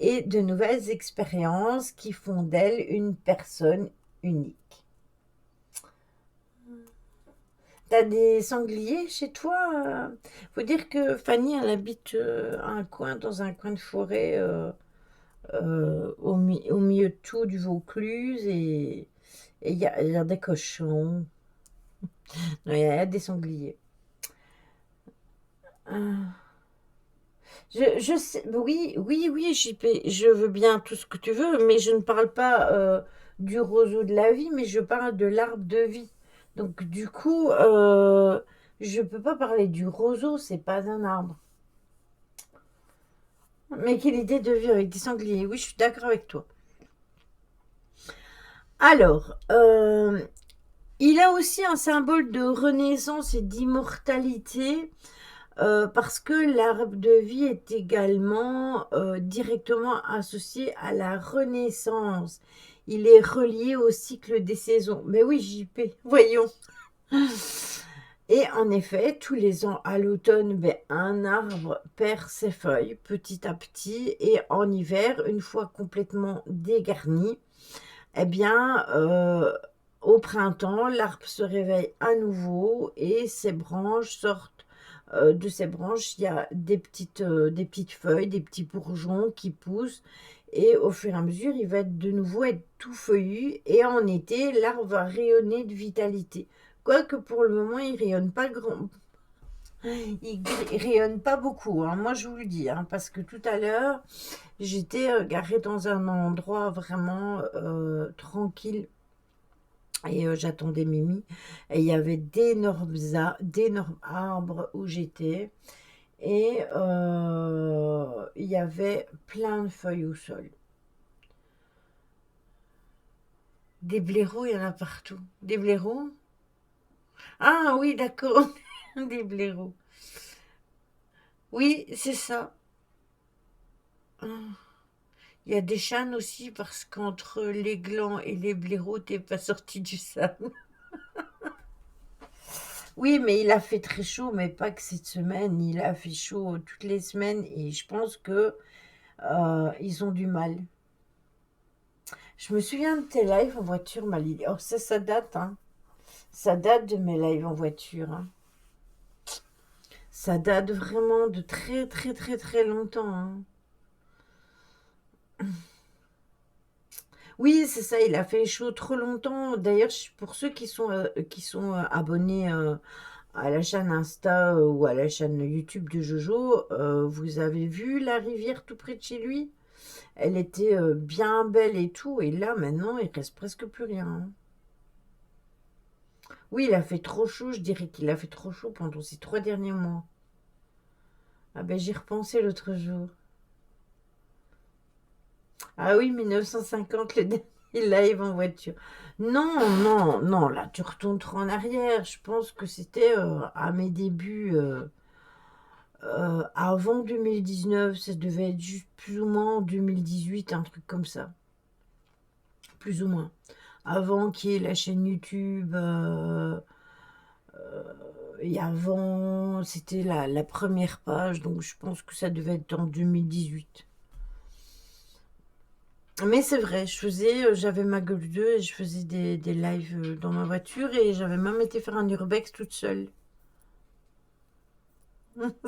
Speaker 1: et de nouvelles expériences qui font d'elle une personne unique. T'as des sangliers chez toi? Faut dire que Fanny, elle habite dans un coin de forêt au milieu de tout du Vaucluse et il y a des cochons. Non, il y a des sangliers. Ah. Je sais, oui, oui, oui, JP, je veux bien tout ce que tu veux, mais je ne parle pas du roseau de la vie, mais je parle de l'arbre de vie. Donc, du coup, je peux pas parler du roseau, c'est pas un arbre. Mais quelle idée de vivre avec des sangliers. Oui, je suis d'accord avec toi. Alors, il a aussi un symbole de renaissance et d'immortalité parce que l'arbre de vie est également directement associé à la renaissance. Il est relié au cycle des saisons. Mais oui, JP, voyons. Et en effet, tous les ans à l'automne, ben, un arbre perd ses feuilles petit à petit et en hiver, une fois complètement dégarni, eh bien, au printemps, l'arbre se réveille à nouveau et ses branches sortent. De ses branches, il y a des petites feuilles, des petits bourgeons qui poussent. Et au fur et à mesure, il va de nouveau être tout feuillu. Et en été, l'arbre va rayonner de vitalité. Quoique pour le moment, il rayonne pas grand. Il rayonne pas beaucoup, hein. Moi, je vous le dis, hein, parce que tout à l'heure, j'étais garée dans un endroit vraiment tranquille et j'attendais Mimi. Et il y avait d'énormes arbres où j'étais. Et il y avait plein de feuilles au sol. Des blaireaux, il y en a partout. Des blaireaux? Ah oui, d'accord. Des blaireaux. Oui, c'est ça. Ah. Il y a des chânes aussi parce qu'entre les glands et les blaireaux, t'es pas sorti du sable. Oui, mais il a fait très chaud, mais pas que cette semaine. Il a fait chaud toutes les semaines et je pense que ils ont du mal. Je me souviens de tes lives en voiture, Malili. Oh, ça date, hein. Ça date de mes lives en voiture, hein. Ça date vraiment de très, très, très, très longtemps, hein. Oui, c'est ça, il a fait chaud trop longtemps. D'ailleurs, pour ceux qui sont abonnés à la chaîne Insta ou à la chaîne YouTube de Jojo, vous avez vu la rivière tout près de chez lui? Elle était bien belle et tout, et là maintenant il reste presque plus rien, hein. Oui, il a fait trop chaud, je dirais qu'il a fait trop chaud pendant ces 3 derniers mois. Ah ben j'y repensais l'autre jour. Ah oui, 1950, le dernier live en voiture. Non, non, non, là tu retournes trop en arrière. Je pense que c'était à mes débuts, avant 2019, ça devait être juste plus ou moins en 2018, un truc comme ça. Plus ou moins. Avant qu'il y ait la chaîne YouTube, et avant, c'était la première page, donc je pense que ça devait être en 2018. Mais c'est vrai, j'avais ma Golf 2 et je faisais des lives dans ma voiture et j'avais même été faire un urbex toute seule.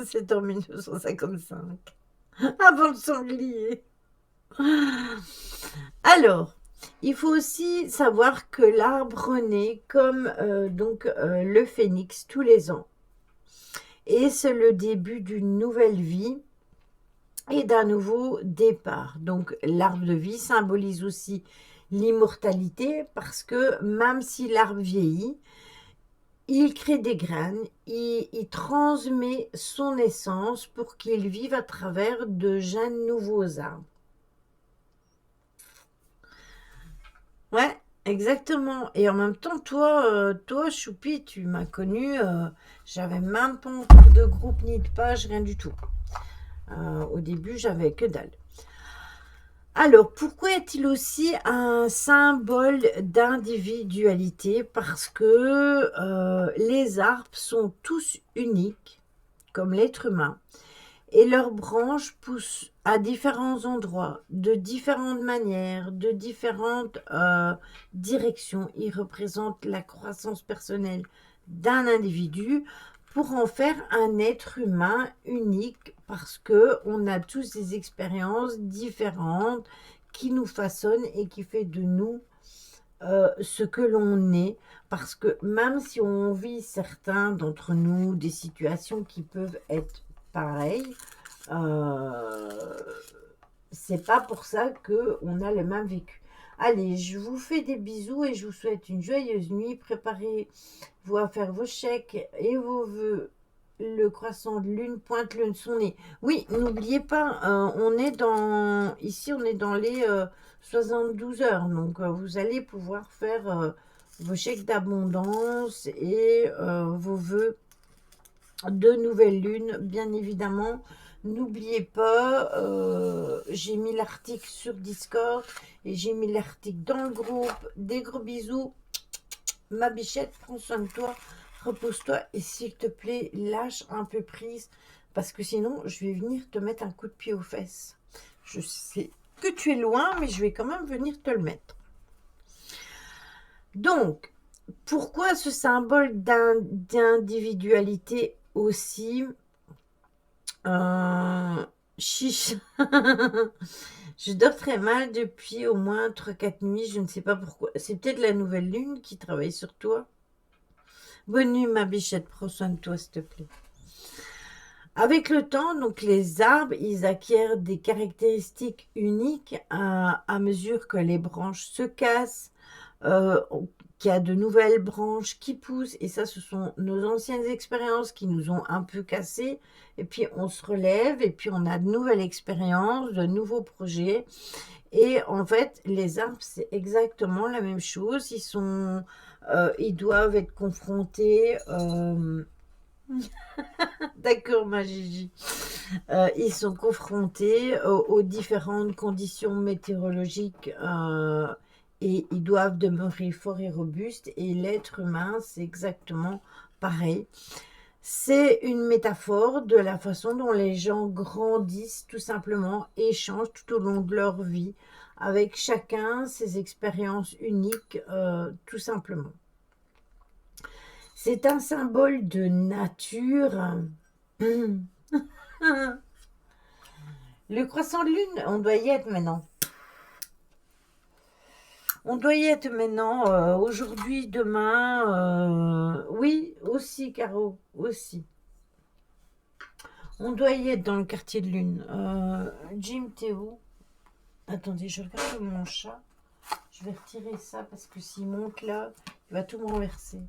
Speaker 1: C'était en 1955. Avant le sanglier. Alors, Il faut aussi savoir que l'arbre naît comme le phénix tous les ans. Et c'est le début d'une nouvelle vie et d'un nouveau départ. Donc l'arbre de vie symbolise aussi l'immortalité parce que même si l'arbre vieillit, il crée des graines, il transmet son essence pour qu'il vive à travers de jeunes nouveaux arbres. Ouais, exactement. Et en même temps, toi, Choupi, tu m'as connu, j'avais même pas encore de groupe ni de page, rien du tout. Au début, j'avais que dalle. Alors, pourquoi est-il aussi un symbole d'individualité? Parce que les arbres sont tous uniques, comme l'être humain, et leurs branches poussent à différents endroits, de différentes manières, de différentes directions. Ils représentent la croissance personnelle d'un individu pour en faire un être humain unique parce que on a tous des expériences différentes qui nous façonnent et qui fait de nous ce que l'on est, parce que même si on vit certains d'entre nous des situations qui peuvent être pareilles, euh, c'est pas pour ça que on a le même vécu. Allez, je vous fais des bisous et je vous souhaite une joyeuse nuit. Préparez-vous à faire vos chèques et vos vœux. Le croissant de lune pointe le son nez. Oui, n'oubliez pas, ici on est dans les 72 heures, donc vous allez pouvoir faire vos chèques d'abondance et vos vœux de nouvelle lune, bien évidemment. N'oubliez pas, j'ai mis l'article sur Discord et j'ai mis l'article dans le groupe. Des gros bisous. Ma bichette, prends soin de toi, repose-toi et s'il te plaît, lâche un peu prise parce que sinon, je vais venir te mettre un coup de pied aux fesses. Je sais que tu es loin, mais je vais quand même venir te le mettre. Donc, pourquoi ce symbole d'individualité aussi chiche. Je dors très mal depuis au moins 3-4 nuits, je ne sais pas pourquoi. C'est peut-être la nouvelle lune qui travaille sur toi. Bonne nuit, ma bichette, prends soin de toi, s'il te plaît. Avec le temps, donc les arbres, ils acquièrent des caractéristiques uniques à mesure que les branches se cassent, euh, qu'il y a de nouvelles branches qui poussent. Et ça, ce sont nos anciennes expériences qui nous ont un peu cassés. Et puis, on se relève et puis on a de nouvelles expériences, de nouveaux projets. Et en fait, les arbres, c'est exactement la même chose. Ils doivent être confrontés. D'accord, ma Gigi. Ils sont confrontés aux différentes conditions météorologiques et ils doivent demeurer forts et robustes. Et l'être humain, c'est exactement pareil. C'est une métaphore de la façon dont les gens grandissent tout simplement et changent tout au long de leur vie, avec chacun ses expériences uniques, tout simplement. C'est un symbole de nature. Le croissant de lune, on doit y être maintenant. On doit y être maintenant, aujourd'hui, demain. Oui, aussi, Caro, aussi. On doit y être dans le quartier de lune. Jim, t'es où? Attendez, je regarde mon chat. Je vais retirer ça parce que s'il monte là, il va tout me renverser.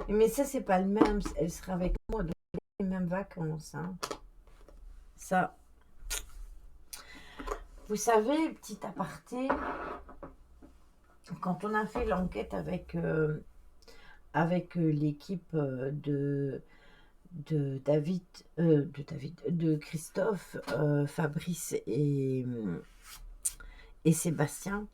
Speaker 1: Mais ça, c'est pas le même. Elle sera avec moi dans les mêmes vacances. Hein. Ça. Vous savez, petit aparté, quand on a fait l'enquête avec l'équipe de Christophe, Fabrice et Sébastien,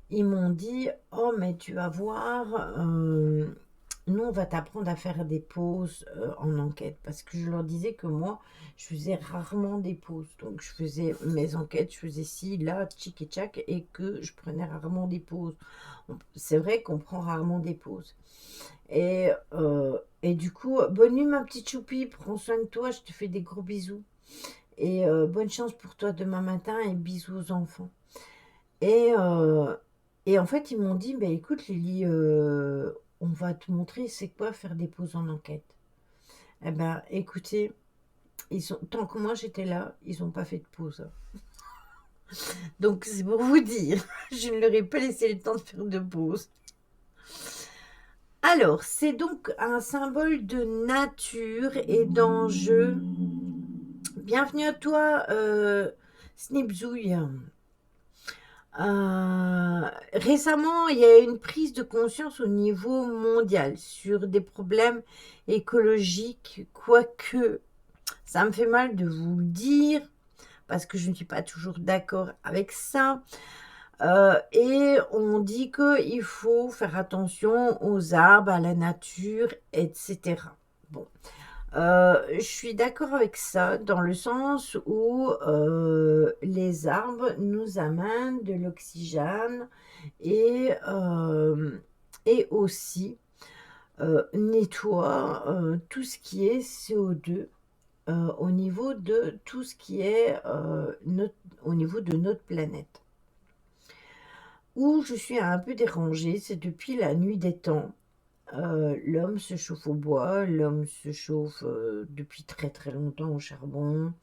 Speaker 1: ils m'ont dit: oh, mais tu vas voir, nous, on va t'apprendre à faire des pauses en enquête. Parce que je leur disais que moi, je faisais rarement des pauses. Donc, je faisais mes enquêtes, je faisais ci, là, tchic et tchac, et que je prenais rarement des pauses. C'est vrai qu'on prend rarement des pauses. Et du coup, bonne nuit, ma petite choupie, prends soin de toi, je te fais des gros bisous. Et bonne chance pour toi demain matin et bisous aux enfants. Et, et en fait, ils m'ont dit, bah, écoute Lily, on va te montrer c'est quoi faire des pauses en enquête. Eh ben, écoutez, tant que moi j'étais là, ils n'ont pas fait de pause. Donc c'est pour vous dire, je ne leur ai pas laissé le temps de faire de pause. Alors, c'est donc un symbole de nature et d'enjeu. Bienvenue à toi, Snipzouille. Récemment, il y a eu une prise de conscience au niveau mondial sur des problèmes écologiques, quoique ça me fait mal de vous le dire, parce que je ne suis pas toujours d'accord avec ça. Et on dit qu'il faut faire attention aux arbres, à la nature, etc. Bon, je suis d'accord avec ça dans le sens où les arbres nous amènent de l'oxygène et aussi nettoient tout ce qui est CO2 au niveau de tout ce qui est au niveau de notre planète. Où je suis un peu dérangée, c'est depuis la nuit des temps. L'homme se chauffe au bois, l'homme se chauffe depuis très très longtemps au charbon.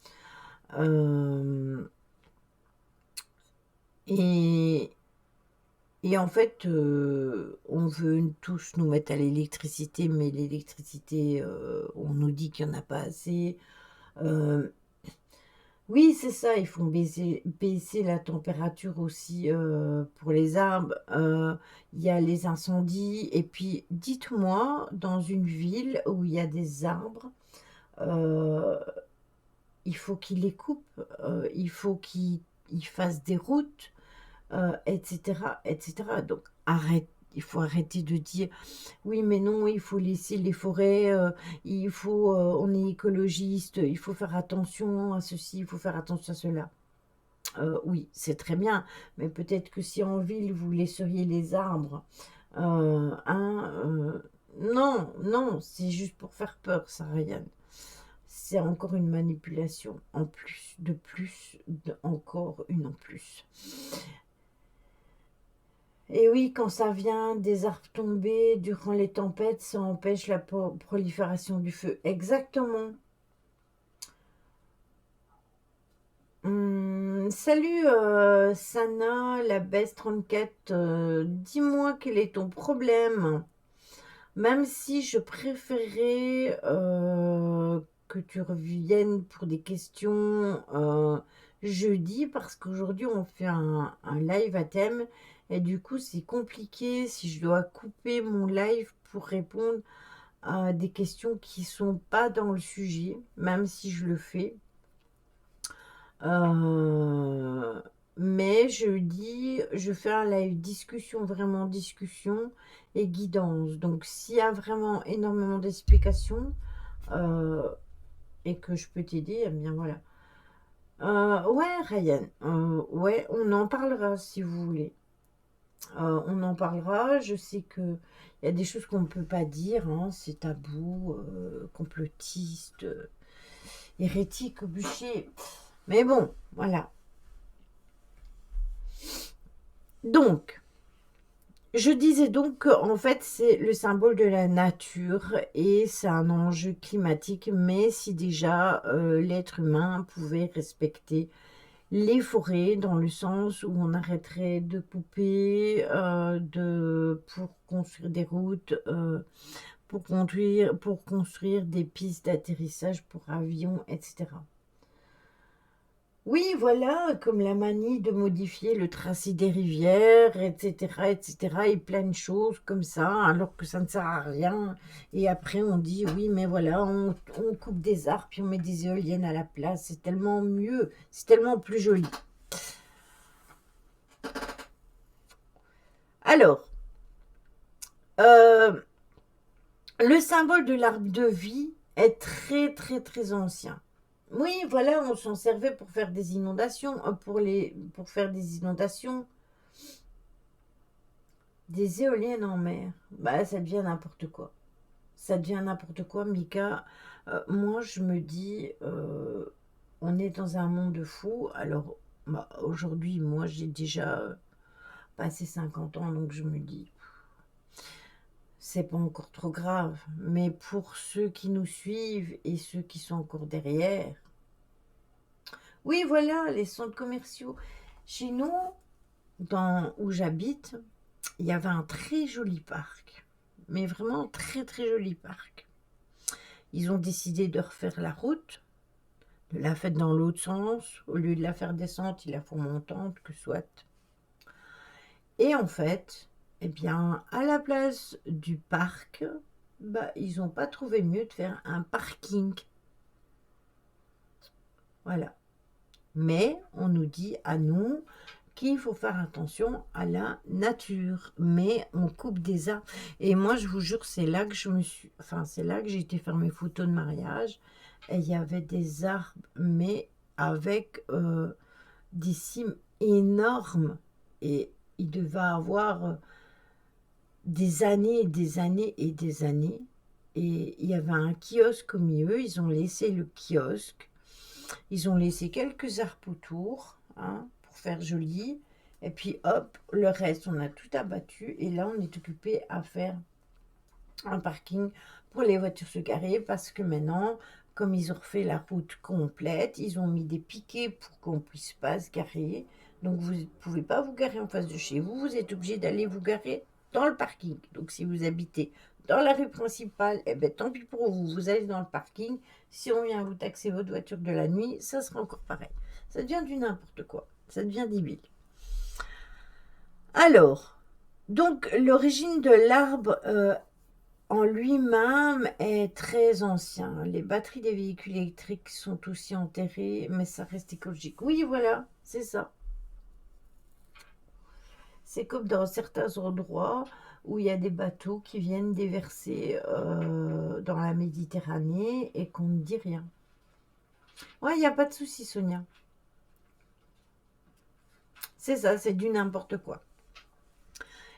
Speaker 1: Euh, et, et en fait, on veut tous nous mettre à l'électricité, mais l'électricité, on nous dit qu'il n'y en a pas assez. Euh, Oui, c'est ça, ils font baisser la température aussi pour les arbres. Il y a les incendies. Et puis, dites-moi, dans une ville où il y a des arbres, euh, il faut qu'ils les coupent, il faut qu'ils fassent des routes, etc., etc. Donc, il faut arrêter de dire oui, mais non, il faut laisser les forêts, on est écologiste, il faut faire attention à ceci, il faut faire attention à cela. Oui, c'est très bien, mais peut-être que si en ville vous laisseriez les arbres, hein, non, non, c'est juste pour faire peur, ça, Ryan. C'est encore une manipulation en plus, encore une en plus. Et oui, quand ça vient des arbres tombés durant les tempêtes, ça empêche la prolifération du feu. Exactement. Salut Sana, la Best 34. Dis-moi quel est ton problème. Même si je préférais que tu reviennes pour des questions jeudi, parce qu'aujourd'hui on fait un live à thème, et du coup c'est compliqué si je dois couper mon live pour répondre à des questions qui sont pas dans le sujet, même si je le fais. Euh, mais jeudi, je fais un live discussion, vraiment discussion et guidance. Donc, s'il y a vraiment énormément d'explications euh, et que je peux t'aider, eh bien voilà. Ouais, Ryan, ouais, on en parlera si vous voulez. On en parlera. Je sais que il y a des choses qu'on ne peut pas dire, hein, c'est tabou, complotiste, hérétique, au bûcher. Mais bon, voilà. Donc, je disais donc qu'en fait, c'est le symbole de la nature et c'est un enjeu climatique, mais si déjà l'être humain pouvait respecter les forêts dans le sens où on arrêterait de couper pour construire des routes, pour construire des pistes d'atterrissage pour avions, etc. Oui, voilà, comme la manie de modifier le tracé des rivières, etc., etc., et plein de choses comme ça, alors que ça ne sert à rien. Et après, on dit, oui, mais voilà, on coupe des arbres, puis on met des éoliennes à la place. C'est tellement mieux, c'est tellement plus joli. Alors, euh, le symbole de l'arbre de vie est très, très, très ancien. Oui, voilà, on s'en servait pour faire des inondations, pour faire des inondations. Des éoliennes en mer, bah ça devient n'importe quoi. Ça devient n'importe quoi, Mika. Moi, je me dis, on est dans un monde fou. Alors, aujourd'hui, moi, j'ai déjà passé 50 ans, donc je me dis, c'est pas encore trop grave. Mais pour ceux qui nous suivent et ceux qui sont encore derrière, oui, voilà, les centres commerciaux. Chez nous, où j'habite, il y avait un très joli parc, mais vraiment très très joli parc. Ils ont décidé de refaire la route, de la faire dans l'autre sens, au lieu de la faire descente, ils la font montante, que soit. Et en fait, eh bien, à la place du parc, ils n'ont pas trouvé mieux de faire un parking. Voilà. Mais on nous dit à nous qu'il faut faire attention à la nature. Mais on coupe des arbres. Et moi, je vous jure, c'est là que c'est là que j'ai été faire mes photos de mariage. Et il y avait des arbres, mais avec des cimes énormes. Et il devait avoir des années et des années et des années. Et il y avait un kiosque au milieu. Ils ont laissé le kiosque. Ils ont laissé quelques arbres autour, hein, pour faire joli. Et puis hop, le reste, on a tout abattu. Et là, on est occupé à faire un parking pour les voitures se garer. Parce que maintenant, comme ils ont refait la route complète, ils ont mis des piquets pour qu'on ne puisse pas se garer. Donc, vous ne pouvez pas vous garer en face de chez vous. Vous êtes obligé d'aller vous garer dans le parking. Donc, si vous habitez dans la rue principale, eh bien, tant pis pour vous, vous allez dans le parking. Si on vient vous taxer votre voiture de la nuit, ça sera encore pareil. Ça devient du n'importe quoi. Ça devient débile. Alors, donc, l'origine de l'arbre en lui-même est très ancien. Les batteries des véhicules électriques sont aussi enterrées, mais ça reste écologique. Oui, voilà, c'est ça. C'est comme dans certains endroits où il y a des bateaux qui viennent déverser dans la Méditerranée et qu'on ne dit rien. Ouais, il n'y a pas de souci, Sonia. C'est ça, c'est du n'importe quoi.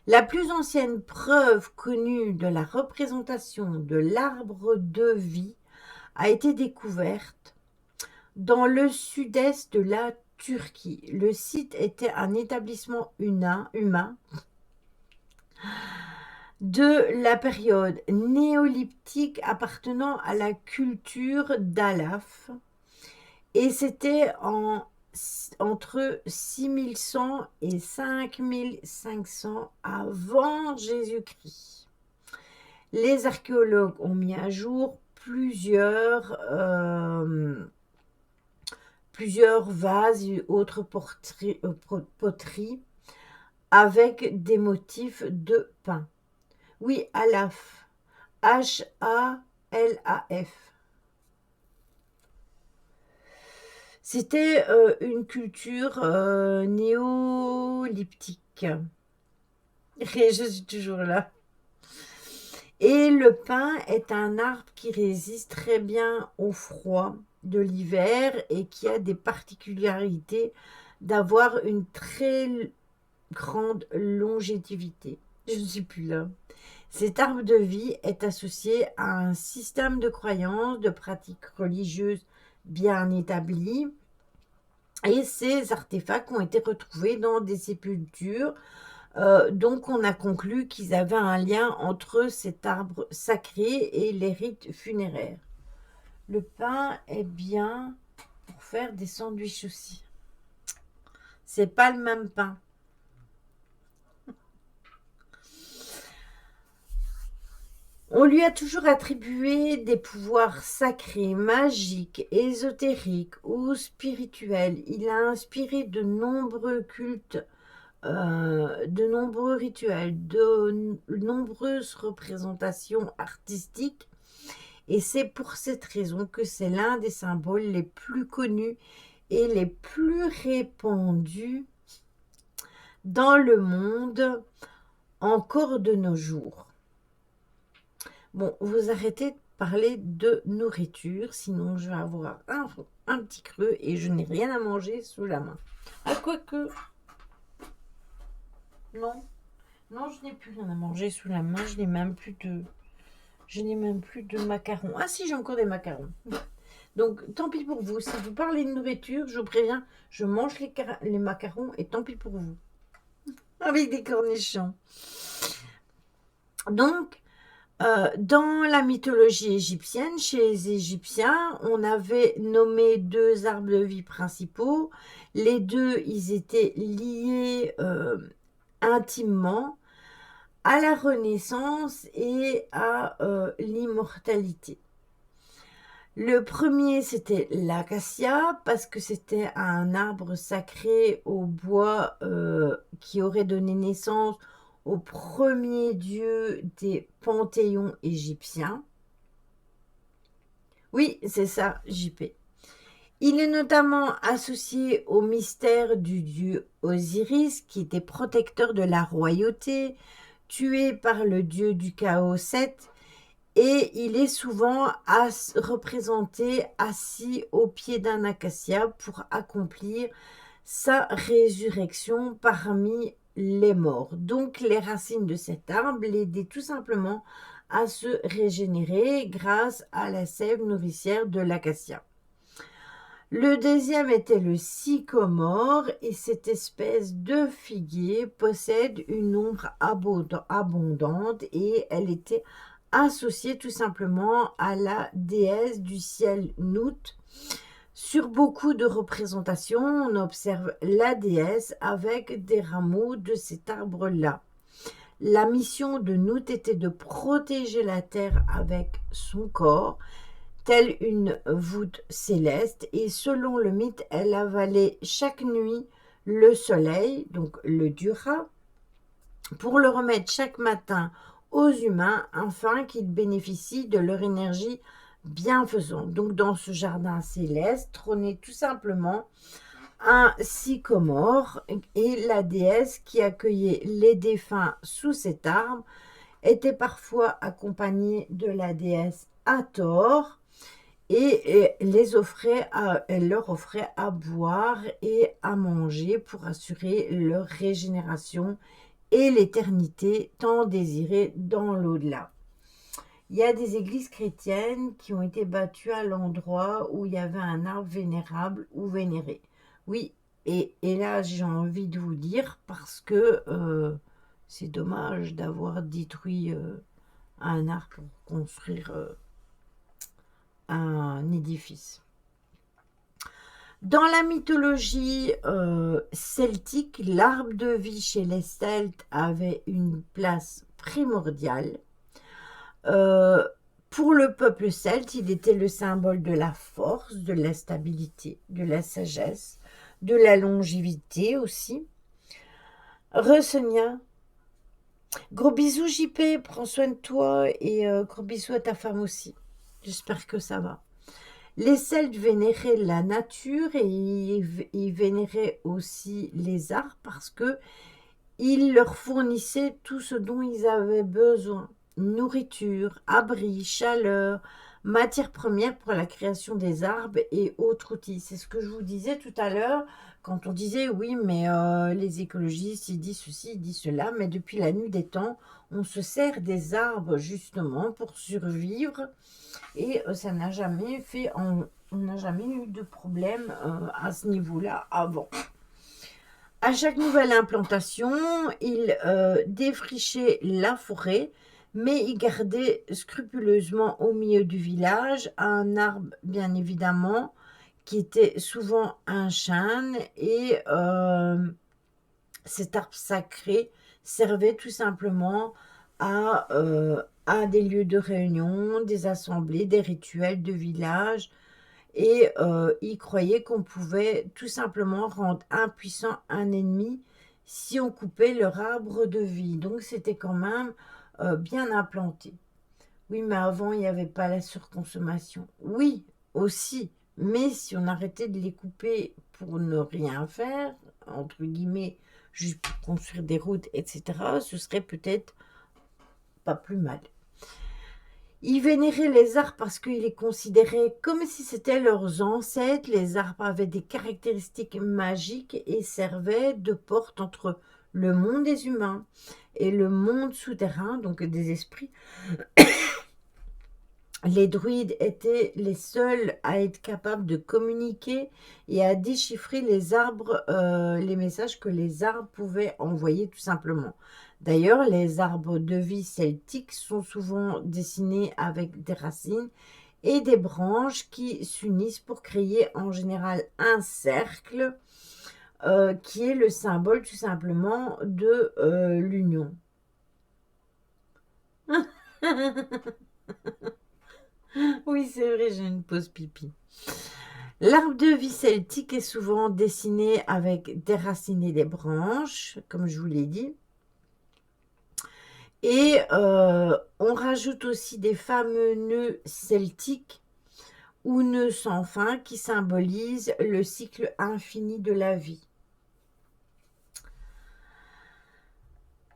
Speaker 1: La plus ancienne preuve connue de la représentation de l'arbre de vie a été découverte dans le sud-est de la Turquie. Le site était un établissement humain de la période néolithique appartenant à la culture d'Alaf. Et c'était entre 6100 et 5500 avant Jésus-Christ. Les archéologues ont mis à jour plusieurs vases et autres poteries avec des motifs de pin. Oui, Alaf. H-A-L-A-F. C'était une culture néolithique. Et je suis toujours là. Et le pin est un arbre qui résiste très bien au froid de l'hiver et qui a des particularités d'avoir une très grande longévité. Je ne suis plus là. Cet arbre de vie est associé à un système de croyances, de pratiques religieuses bien établies. Et ces artefacts ont été retrouvés dans des sépultures. Donc on a conclu qu'ils avaient un lien entre cet arbre sacré et les rites funéraires. Le pain est bien pour faire des sandwichs aussi. C'est pas le même pain. On lui a toujours attribué des pouvoirs sacrés, magiques, ésotériques ou spirituels. Il a inspiré de nombreux cultes, de nombreux rituels, de nombreuses représentations artistiques. Et c'est pour cette raison que c'est l'un des symboles les plus connus et les plus répandus dans le monde encore de nos jours. Bon, vous arrêtez de parler de nourriture, sinon je vais avoir un petit creux et je n'ai rien à manger sous la main. Ah, quoique... Non, je n'ai plus rien à manger sous la main, je n'ai même plus de macarons. Ah si, j'ai encore des macarons. Donc, tant pis pour vous. Si vous parlez de nourriture, je vous préviens, je mange les macarons et tant pis pour vous. Avec des cornichons. Donc, dans la mythologie égyptienne, chez les Égyptiens, on avait nommé 2 arbres de vie principaux. Les 2, ils étaient liés intimement à la renaissance et à l'immortalité. Le premier, c'était l'acacia, parce que c'était un arbre sacré au bois qui aurait donné naissance au premier dieu des panthéons égyptiens. Oui, c'est ça, JP. Il est notamment associé au mystère du dieu Osiris, qui était protecteur de la royauté, tué par le dieu du chaos Seth, et il est souvent représenté assis au pied d'un acacia pour accomplir sa résurrection parmi les morts. Donc les racines de cet arbre l'aidaient tout simplement à se régénérer grâce à la sève nourricière de l'acacia. Le deuxième était le sycomore, et cette espèce de figuier possède une ombre abondante et elle était associée tout simplement à la déesse du ciel Nout. Sur beaucoup de représentations, on observe la déesse avec des rameaux de cet arbre-là. La mission de Nout était de protéger la terre avec son corps, telle une voûte céleste, et selon le mythe, elle avalait chaque nuit le soleil, donc le dieu Ra, pour le remettre chaque matin aux humains afin qu'ils bénéficient de leur énergie bienfaisante. Donc dans ce jardin céleste trônait tout simplement un sycomore, et la déesse qui accueillait les défunts sous cet arbre était parfois accompagnée de la déesse Hathor, et elle leur offrait à boire et à manger pour assurer leur régénération et l'éternité tant désirée dans l'au-delà. Il y a des églises chrétiennes qui ont été bâties à l'endroit où il y avait un arbre vénérable ou vénéré. Oui, et là j'ai envie de vous dire, parce que c'est dommage d'avoir détruit un arbre pour construire un édifice. Dans la mythologie celtique, l'arbre de vie chez les Celtes avait une place primordiale. Pour le peuple celte, il était le symbole de la force, de la stabilité, de la sagesse, de la longévité aussi. Sonia, gros bisous JP, prends soin de toi, et gros bisous à ta femme aussi. J'espère que ça va. Les Celtes vénéraient la nature et ils vénéraient aussi les arbres parce que ils leur fournissaient tout ce dont ils avaient besoin. Nourriture, abri, chaleur, matières premières pour la création des arbres et autres outils. C'est ce que je vous disais tout à l'heure quand on disait oui, mais les écologistes, ils disent ceci, ils disent cela, mais depuis la nuit des temps, on se sert des arbres justement pour survivre, et ça n'a jamais fait, on n'a jamais eu de problème à ce niveau-là avant. À chaque nouvelle implantation, il défrichait la forêt, mais il gardait scrupuleusement au milieu du village un arbre, bien évidemment, qui était souvent un chêne, et cet arbre sacré servait tout simplement à des lieux de réunion, des assemblées, des rituels de village, et il croyait qu'on pouvait tout simplement rendre impuissant un ennemi si on coupait leur arbre de vie. Donc c'était quand même bien implanté. Oui, mais avant, il n'y avait pas la surconsommation. Oui, aussi. Mais si on arrêtait de les couper pour ne rien faire, entre guillemets, juste pour construire des routes, etc., ce serait peut-être pas plus mal. Ils vénéraient les arbres parce qu'ils les considéraient comme si c'était leurs ancêtres. Les arbres avaient des caractéristiques magiques et servaient de porte entre le monde des humains et le monde souterrain, donc des esprits. les druides étaient les seuls à être capables de communiquer et à déchiffrer les messages que les arbres pouvaient envoyer tout simplement. D'ailleurs, les arbres de vie celtiques sont souvent dessinés avec des racines et des branches qui s'unissent pour créer en général un cercle qui est le symbole tout simplement de l'union. Oui, c'est vrai, j'ai une pause pipi. L'arbre de vie celtique est souvent dessiné avec des racines et des branches, comme je vous l'ai dit. Et on rajoute aussi des fameux nœuds celtiques ou nœuds sans fin qui symbolisent le cycle infini de la vie.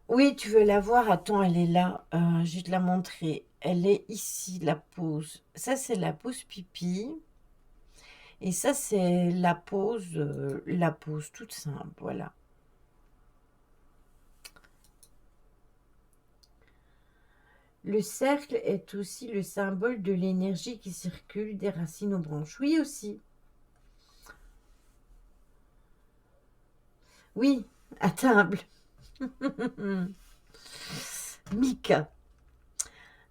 Speaker 1: Oui, tu veux la voir? Attends, elle est là. Je vais te la montrer. Elle est ici, la pause. Ça, c'est la pause pipi. Et ça, c'est la pause toute simple. Voilà. Le cercle est aussi le symbole de l'énergie qui circule des racines aux branches. Oui, aussi. Oui, à table. Mika.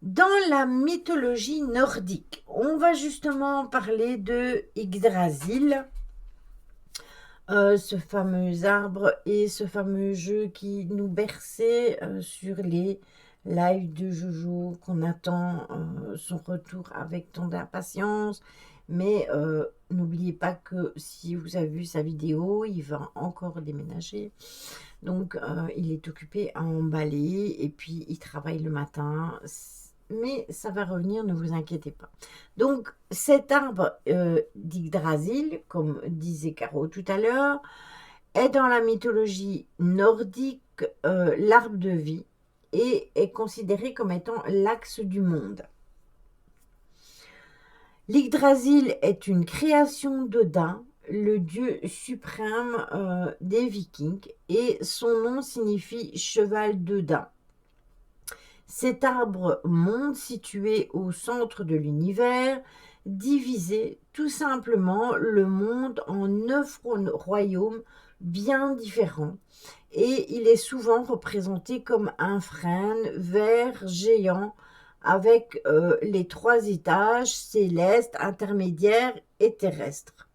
Speaker 1: Dans la mythologie nordique, on va justement parler de Yggdrasil, ce fameux arbre et ce fameux jeu qui nous berçait sur les lives de Jojo, qu'on attend son retour avec tant d'impatience. Mais n'oubliez pas que si vous avez vu sa vidéo, il va encore déménager. Donc, il est occupé à emballer et puis il travaille le matin. Mais ça va revenir, ne vous inquiétez pas. Donc, cet arbre d'Yggdrasil, comme disait Caro tout à l'heure, est dans la mythologie nordique l'arbre de vie et est considéré comme étant l'axe du monde. L'Yggdrasil est une création d'Odin, le dieu suprême des Vikings, et son nom signifie cheval d'Odin. Cet arbre-monde situé au centre de l'univers divisait tout simplement le monde en 9 royaumes bien différents, et il est souvent représenté comme un frêne vert géant avec les 3 étages célestes, intermédiaires et terrestres.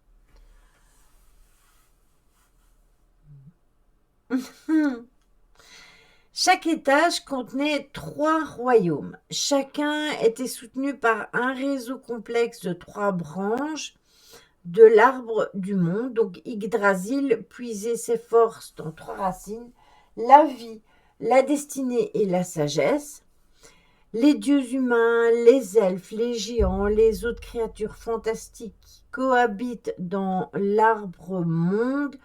Speaker 1: Chaque étage contenait 3 royaumes. Chacun était soutenu par un réseau complexe de 3 branches de l'arbre du monde. Donc Yggdrasil puisait ses forces dans 3 racines: la vie, la destinée et la sagesse. Les dieux humains, les elfes, les géants, les autres créatures fantastiques cohabitent dans l'arbre monde,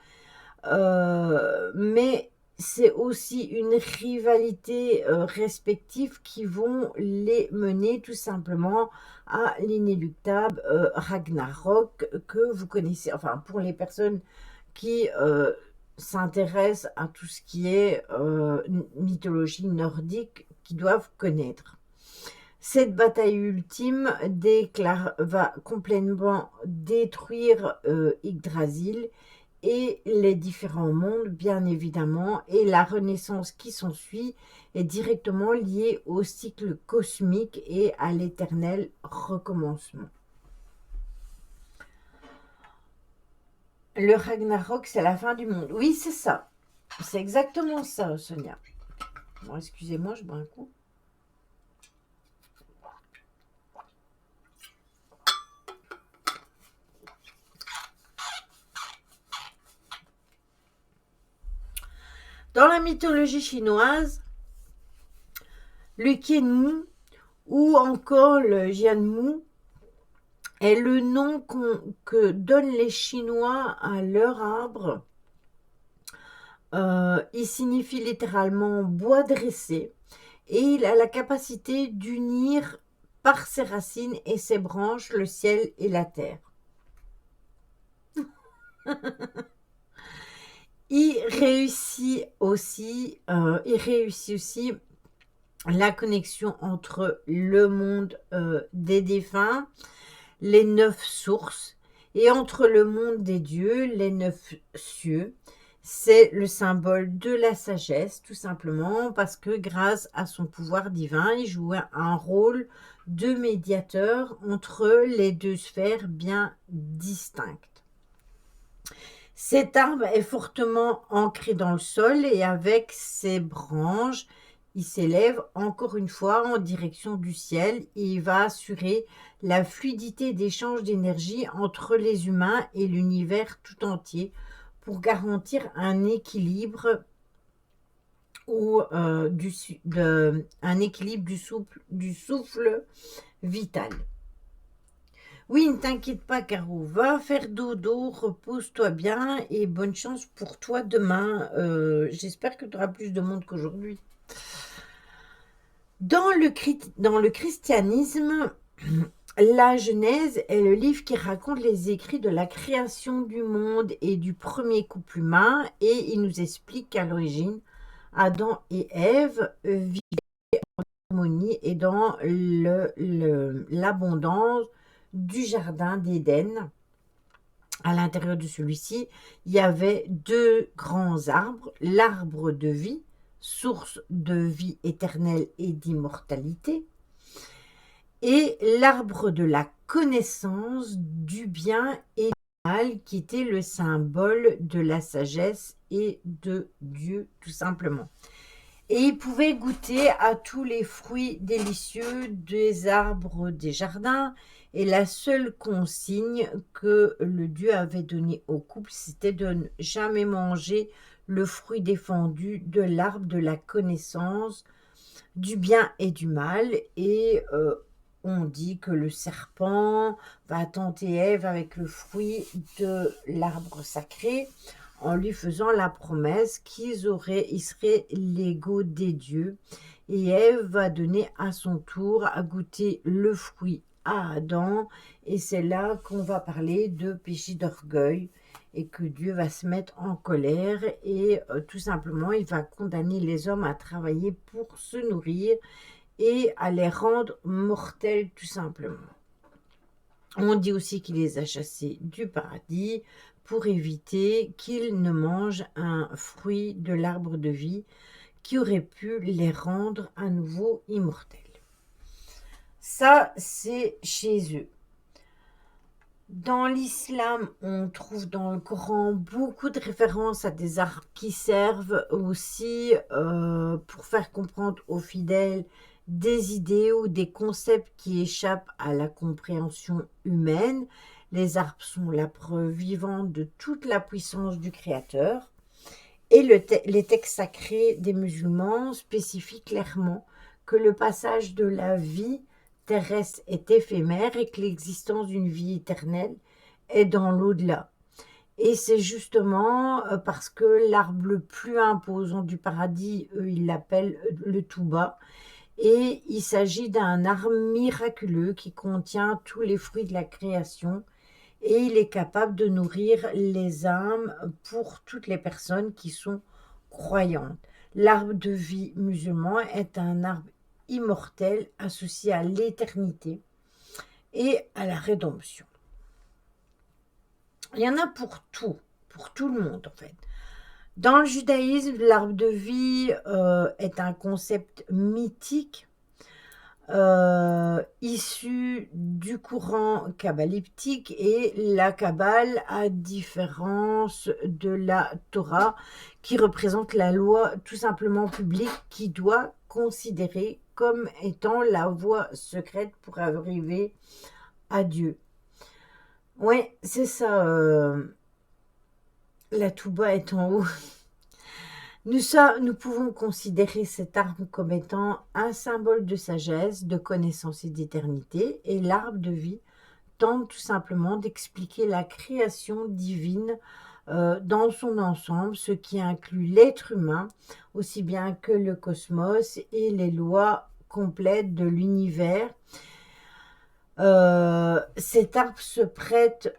Speaker 1: mais c'est aussi une rivalité respective qui vont les mener tout simplement à l'inéluctable Ragnarok que vous connaissez. Enfin, pour les personnes qui s'intéressent à tout ce qui est mythologie nordique, qui doivent connaître. Cette bataille ultime va complètement détruire Yggdrasil et les différents mondes, bien évidemment, et la renaissance qui s'ensuit est directement liée au cycle cosmique et à l'éternel recommencement. Le Ragnarok, c'est la fin du monde. Oui, c'est ça. C'est exactement ça, Sonia. Bon, excusez-moi, je bois un coup. Dans la mythologie chinoise, le Qianmu ou encore le Jianmu est le nom que donnent les Chinois à leur arbre. Il signifie littéralement bois dressé et il a la capacité d'unir par ses racines et ses branches le ciel et la terre. Il réussit aussi la connexion entre le monde des défunts, les 9 sources, et entre le monde des dieux, les 9 cieux. C'est le symbole de la sagesse, tout simplement, parce que grâce à son pouvoir divin, il jouait un rôle de médiateur entre les deux sphères bien distinctes. Cet arbre est fortement ancré dans le sol et avec ses branches, il s'élève encore une fois en direction du ciel et il va assurer la fluidité d'échange d'énergie entre les humains et l'univers tout entier pour garantir un équilibre du souffle vital. Oui, ne t'inquiète pas, Caro, va faire dodo, repose-toi bien et bonne chance pour toi demain. J'espère que tu auras plus de monde qu'aujourd'hui. Dans le christianisme, la Genèse est le livre qui raconte les écrits de la création du monde et du premier couple humain, et il nous explique qu'à l'origine, Adam et Ève vivaient en harmonie et dans l'abondance du jardin d'Éden. À l'intérieur de celui-ci, il y avait 2 grands arbres, l'arbre de vie, source de vie éternelle et d'immortalité, et l'arbre de la connaissance du bien et du mal, qui était le symbole de la sagesse et de Dieu, tout simplement. Et il pouvait goûter à tous les fruits délicieux des arbres des jardins. Et la seule consigne que le Dieu avait donnée au couple, c'était de ne jamais manger le fruit défendu de l'arbre de la connaissance du bien et du mal. Et on dit que le serpent va tenter Ève avec le fruit de l'arbre sacré, en lui faisant la promesse ils seraient l'égaux des dieux. Et Ève va donner à son tour à goûter le fruit à Adam. Et c'est là qu'on va parler de péché d'orgueil et que Dieu va se mettre en colère et tout simplement, il va condamner les hommes à travailler pour se nourrir et à les rendre mortels, tout simplement. On dit aussi qu'il les a chassés du paradis pour éviter qu'ils ne mangent un fruit de l'arbre de vie qui aurait pu les rendre à nouveau immortels. Ça, c'est chez eux. Dans l'islam, on trouve dans le Coran beaucoup de références à des arbres qui servent aussi pour faire comprendre aux fidèles des idées ou des concepts qui échappent à la compréhension humaine. Les arbres sont la preuve vivante de toute la puissance du Créateur. Et les textes sacrés des musulmans spécifient clairement que le passage de la vie terrestre est éphémère et que l'existence d'une vie éternelle est dans l'au-delà. Et c'est justement parce que l'arbre le plus imposant du paradis, eux, ils l'appellent le Touba. Et il s'agit d'un arbre miraculeux qui contient tous les fruits de la création. Et il est capable de nourrir les âmes pour toutes les personnes qui sont croyantes. L'arbre de vie musulman est un arbre immortel associé à l'éternité et à la rédemption. Il y en a pour tout le monde en fait. Dans le judaïsme, l'arbre de vie est un concept mythique issu du courant kabbalistique, et la Kabbale, à différence de la Torah, qui représente la loi tout simplement publique qui doit considérer comme étant la voie secrète pour arriver à Dieu. Ouais, c'est ça. La Touba est en haut. Nous pouvons considérer cet arbre comme étant un symbole de sagesse, de connaissance et d'éternité, et l'arbre de vie tente tout simplement d'expliquer la création divine dans son ensemble, ce qui inclut l'être humain, aussi bien que le cosmos et les lois complètes de l'univers. Cet arbre se prête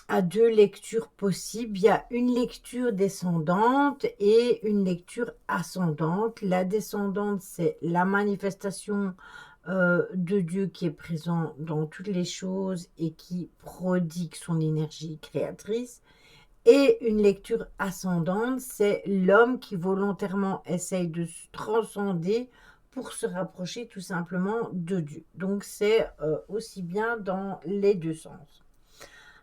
Speaker 1: à 2 lectures possibles. Il y a une lecture descendante et une lecture ascendante. La descendante, c'est la manifestation de Dieu qui est présent dans toutes les choses et qui prodigue son énergie créatrice. Et une lecture ascendante, c'est l'homme qui volontairement essaye de se transcender pour se rapprocher tout simplement de Dieu. Donc c'est aussi bien dans les deux sens.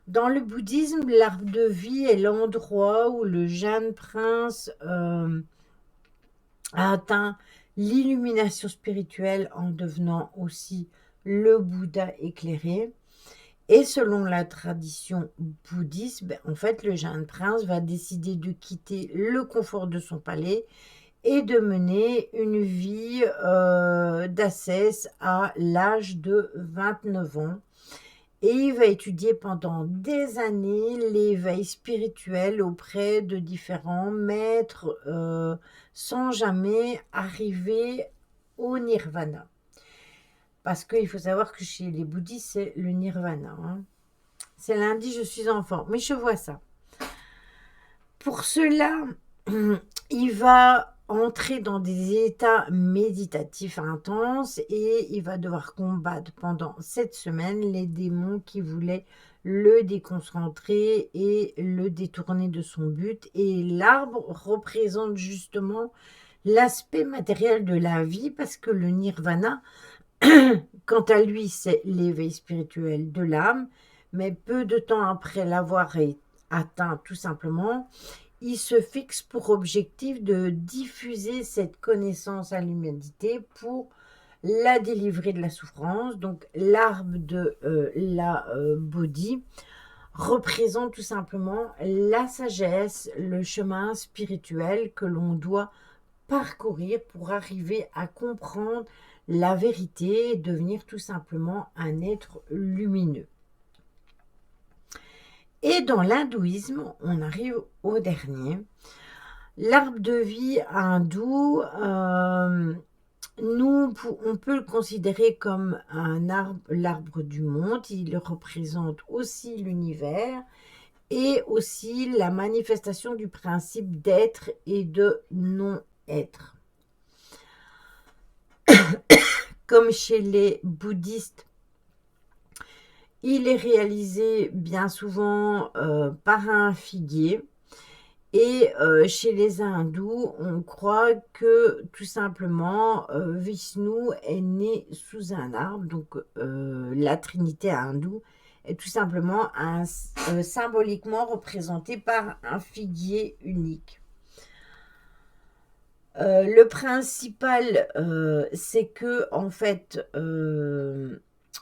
Speaker 1: Dans le bouddhisme, l'arbre de vie est l'endroit où le jeune prince a atteint l'illumination spirituelle en devenant aussi le Bouddha éclairé. Et selon la tradition bouddhiste, en fait, le jeune prince va décider de quitter le confort de son palais et de mener une vie d'ascèse à l'âge de 29 ans. Et il va étudier pendant des années l'éveil spirituel auprès de différents maîtres sans jamais arriver au nirvana. Parce qu'il faut savoir que chez les bouddhistes, c'est le nirvana. Hein. C'est lundi, je suis enfant. Mais je vois ça. Pour cela, il va entrer dans des états méditatifs intenses et il va devoir combattre pendant 7 semaines les démons qui voulaient le déconcentrer et le détourner de son but. Et l'arbre représente justement l'aspect matériel de la vie parce que le nirvana, quant à lui, c'est l'éveil spirituel de l'âme, mais peu de temps après l'avoir atteint tout simplement, il se fixe pour objectif de diffuser cette connaissance à l'humanité pour la délivrer de la souffrance. Donc l'arbre de la Bodhi représente tout simplement la sagesse, le chemin spirituel que l'on doit parcourir pour arriver à comprendre la vérité et devenir tout simplement un être lumineux. Et dans l'hindouisme, on arrive au dernier. L'arbre de vie hindou, on peut le considérer comme l'arbre du monde. Il représente aussi l'univers et aussi la manifestation du principe d'être et de non-être. Comme chez les bouddhistes, il est réalisé bien souvent par un figuier. Et chez les hindous, on croit que tout simplement Vishnu est né sous un arbre. Donc la trinité hindoue est tout simplement symboliquement représentée par un figuier unique. Le principal, c'est que en fait,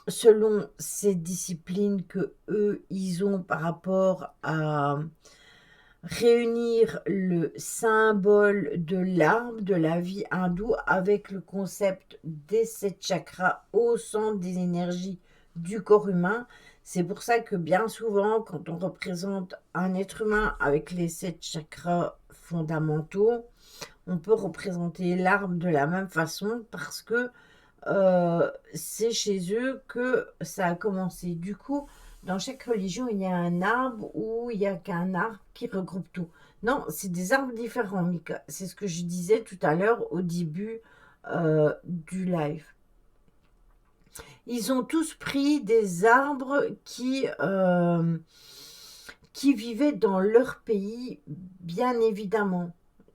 Speaker 1: selon ces disciplines que eux ils ont par rapport à réunir le symbole de l'arbre de la vie hindoue avec le concept des 7 chakras au centre des énergies du corps humain. C'est pour ça que bien souvent, quand on représente un être humain avec les 7 chakras fondamentaux, on peut représenter l'arbre de la même façon parce que c'est chez eux que ça a commencé. Du coup, dans chaque religion, il y a un arbre ou il n'y a qu'un arbre qui regroupe tout. Non, c'est des arbres différents, Mika. C'est ce que je disais tout à l'heure au début du live. Ils ont tous pris des arbres qui vivaient dans leur pays, bien évidemment.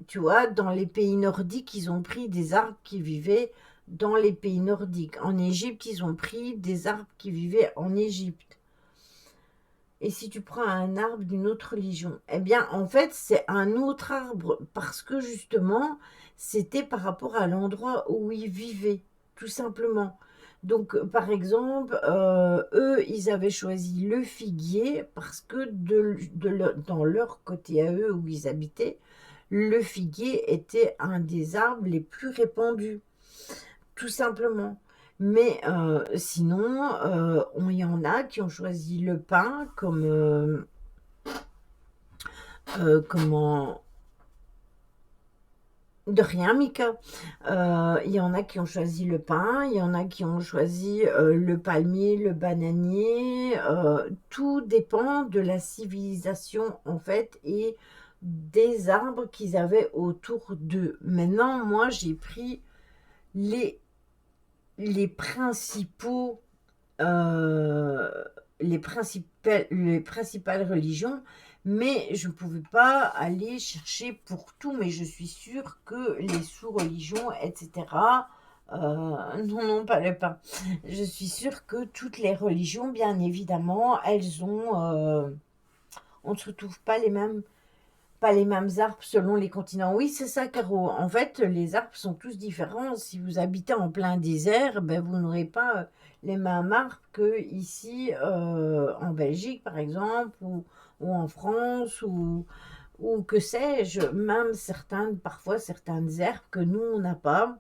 Speaker 1: Tu vois, dans les pays nordiques, ils ont pris des arbres qui vivaient dans les pays nordiques. En Égypte, ils ont pris des arbres qui vivaient en Égypte. Et si tu prends un arbre d'une autre religion, eh bien, en fait, c'est un autre arbre parce que justement, c'était par rapport à l'endroit où ils vivaient, tout simplement. Donc, par exemple, eux, ils avaient choisi le figuier parce que dans leur côté à eux où ils habitaient, le figuier était un des arbres les plus répandus, tout simplement. Mais sinon, il y en a qui ont choisi le pin comme De rien, Mika. Il y en a qui ont choisi le pin, il y en a qui ont choisi le palmier, le bananier. Tout dépend de la civilisation, en fait, et des arbres qu'ils avaient autour d'eux. Maintenant, moi, j'ai pris les, les principaux, euh, les principales religions, mais je ne pouvais pas aller chercher pour tout, mais je suis sûre que les sous-religions, etc., non, pas le pain. Je suis sûre que toutes les religions, bien évidemment, elles ont... on ne se retrouve pas les mêmes arbres selon les continents. Oui, c'est ça, Caro. En fait, les arbres sont tous différents. Si vous habitez en plein désert, ben, vous n'aurez pas les mêmes arbres que ici en Belgique, par exemple, ou en France, ou que sais-je. Même parfois certaines herbes que nous, on n'a pas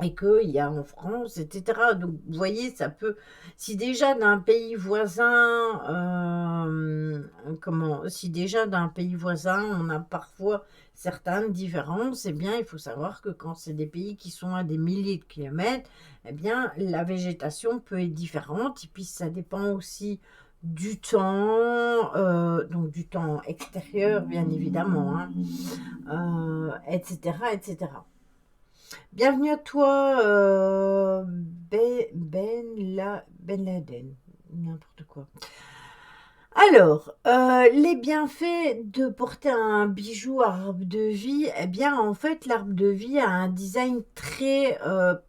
Speaker 1: et qu'il y a en France, etc. Donc, vous voyez, ça peut... Si déjà d'un pays voisin, si déjà d'un pays voisin, on a parfois certaines différences, eh bien, il faut savoir que quand c'est des pays qui sont à des milliers de kilomètres, eh bien, la végétation peut être différente. Et puis, ça dépend aussi du temps, donc du temps extérieur, bien évidemment, hein, etc., etc. Bienvenue à toi, Ben Laden, n'importe quoi. Alors, les bienfaits de porter un bijou arbre de vie, eh bien, en fait, l'arbre de vie a un design très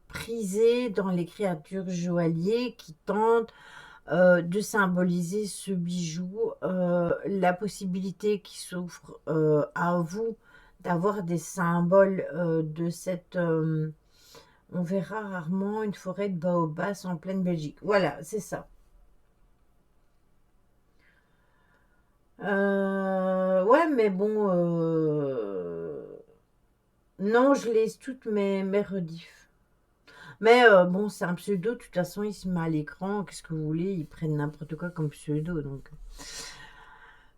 Speaker 1: prisé dans les créatures joailliers qui tentent de symboliser ce bijou, la possibilité qui s'offre à vous d'avoir des symboles de cette... on verra rarement une forêt de baobabs en pleine Belgique. Voilà, c'est ça. Ouais, mais bon... non, je laisse toutes mes rediffs. Mais bon, c'est un pseudo, de toute façon, il se met à l'écran. Qu'est-ce que vous voulez? Ils prennent n'importe quoi comme pseudo, donc...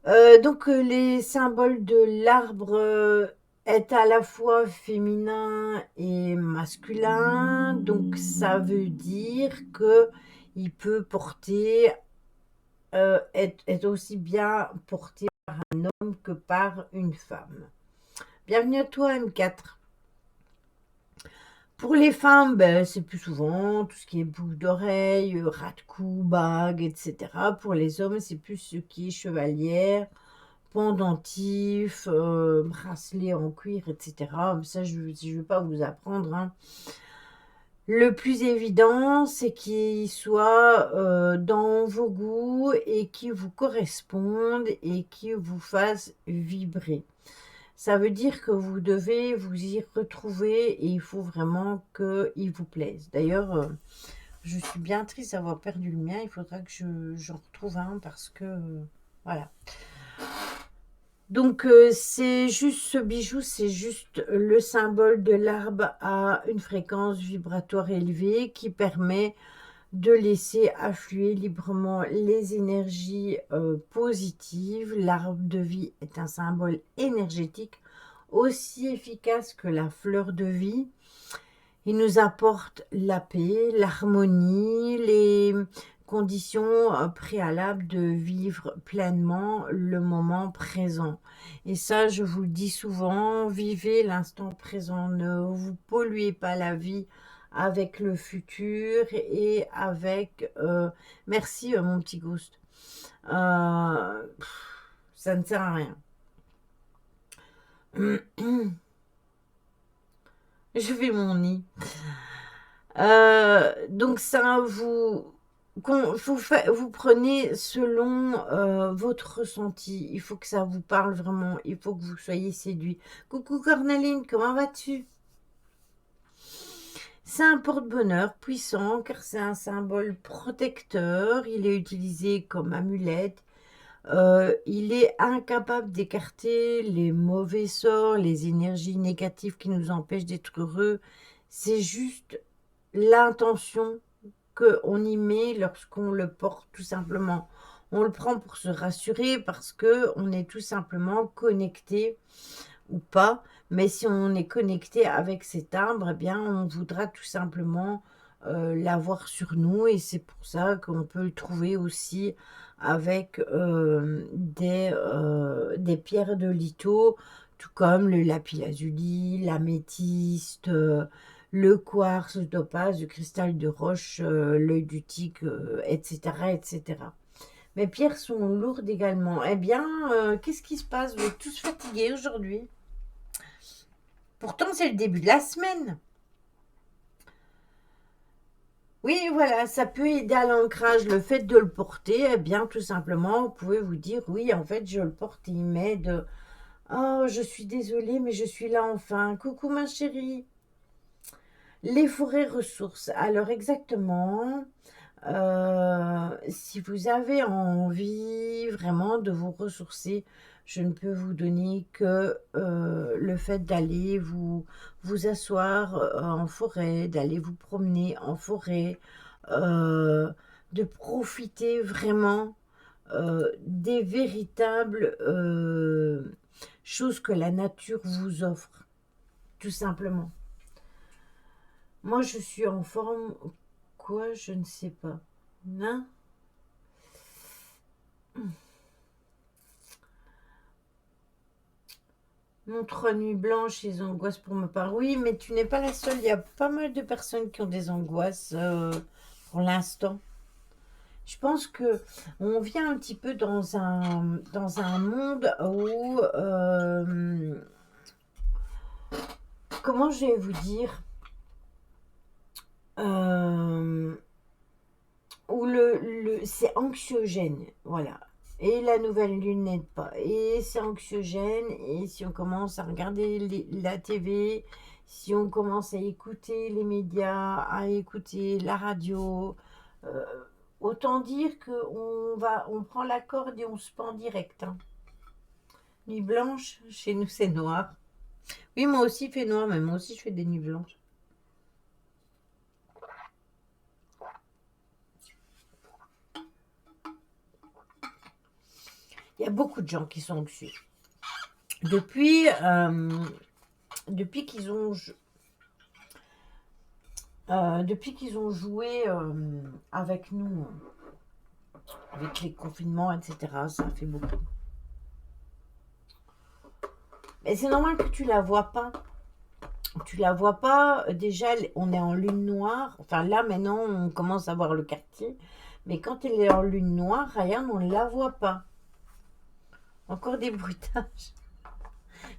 Speaker 1: les symboles de l'arbre est à la fois féminin et masculin. Donc, ça veut dire que il peut porter, être aussi bien porté par un homme que par une femme. Bienvenue à toi, M4. Pour les femmes, ben, c'est plus souvent tout ce qui est boucle d'oreille, ras de cou, bague, etc. Pour les hommes, c'est plus ce qui est chevalière, pendentif, bracelet en cuir, etc. Ça, je ne vais pas vous apprendre, hein. Le plus évident, c'est qu'il soit dans vos goûts et qui vous correspondent et qui vous fasse vibrer. Ça veut dire que vous devez vous y retrouver et il faut vraiment qu'il vous plaise. D'ailleurs, je suis bien triste d'avoir perdu le mien. Il faudra que j'en retrouve un parce que, voilà. Donc, c'est juste ce bijou, c'est juste le symbole de l'arbre à une fréquence vibratoire élevée qui permet de laisser affluer librement les énergies positives. L'arbre de vie est un symbole énergétique aussi efficace que la fleur de vie. Il nous apporte la paix, l'harmonie, les conditions préalables de vivre pleinement le moment présent. Et ça, je vous le dis souvent, vivez l'instant présent, ne vous polluez pas la vie avec le futur et avec... merci mon petit Ghost. Ça ne sert à rien. Je fais mon nid. Donc ça, vous prenez selon votre ressenti. Il faut que ça vous parle vraiment. Il faut que vous soyez séduit. Coucou Corneline, comment vas-tu? C'est un porte-bonheur puissant car c'est un symbole protecteur. Il est utilisé comme amulette. Il est incapable d'écarter les mauvais sorts, les énergies négatives qui nous empêchent d'être heureux. C'est juste l'intention qu'on y met lorsqu'on le porte, tout simplement. On le prend pour se rassurer parce qu'on est tout simplement connecté ou pas, Mais si on est connecté avec cet arbre, eh bien, on voudra tout simplement l'avoir sur nous. Et c'est pour ça qu'on peut le trouver aussi avec des pierres de litho, tout comme le lapis-lazuli, l'améthyste, le quartz, le topaz, le cristal de roche, l'œil du tigre, etc., etc. Mes pierres sont lourdes également. Eh bien, qu'est-ce qui se passe? Vous êtes tous fatigués aujourd'hui. Pourtant, c'est le début de la semaine. Oui, voilà, ça peut aider à l'ancrage. Le fait de le porter, eh bien, tout simplement, vous pouvez vous dire, oui, en fait, je le porte et il m'aide. Oh, je suis désolée, mais je suis là enfin. Coucou, ma chérie. Les forêts ressources. Alors, exactement, si vous avez envie vraiment de vous ressourcer, je ne peux vous donner que le fait d'aller vous asseoir en forêt, d'aller vous promener en forêt, euh, de profiter vraiment des véritables choses que la nature vous offre, tout simplement. Moi, je suis en forme, quoi, je ne sais pas. Hein. Mon 3 nuits blanches, les angoisses pour ma part. Oui, mais tu n'es pas la seule. Il y a pas mal de personnes qui ont des angoisses pour l'instant. Je pense que on vient un petit peu dans un monde où, comment je vais vous dire, euh, où c'est anxiogène, voilà. Et la nouvelle lune n'aide pas. Et c'est anxiogène. Et si on commence à regarder la TV, si on commence à écouter les médias, à écouter la radio, euh, autant dire on prend la corde et on se pend direct. Hein. Nuit blanche, chez nous c'est noir. Oui, moi aussi il fait noir, mais moi aussi je fais des nuits blanches. Il y a beaucoup de gens qui sont anxieux. Depuis, depuis qu'ils ont joué avec nous, avec les confinements, etc., ça fait beaucoup. Mais c'est normal que tu la vois pas. Tu la vois pas. Déjà, on est en lune noire. Enfin, là, maintenant, on commence à voir le quartier. Mais quand elle est en lune noire, Ryan, on ne la voit pas. Encore des bruitages.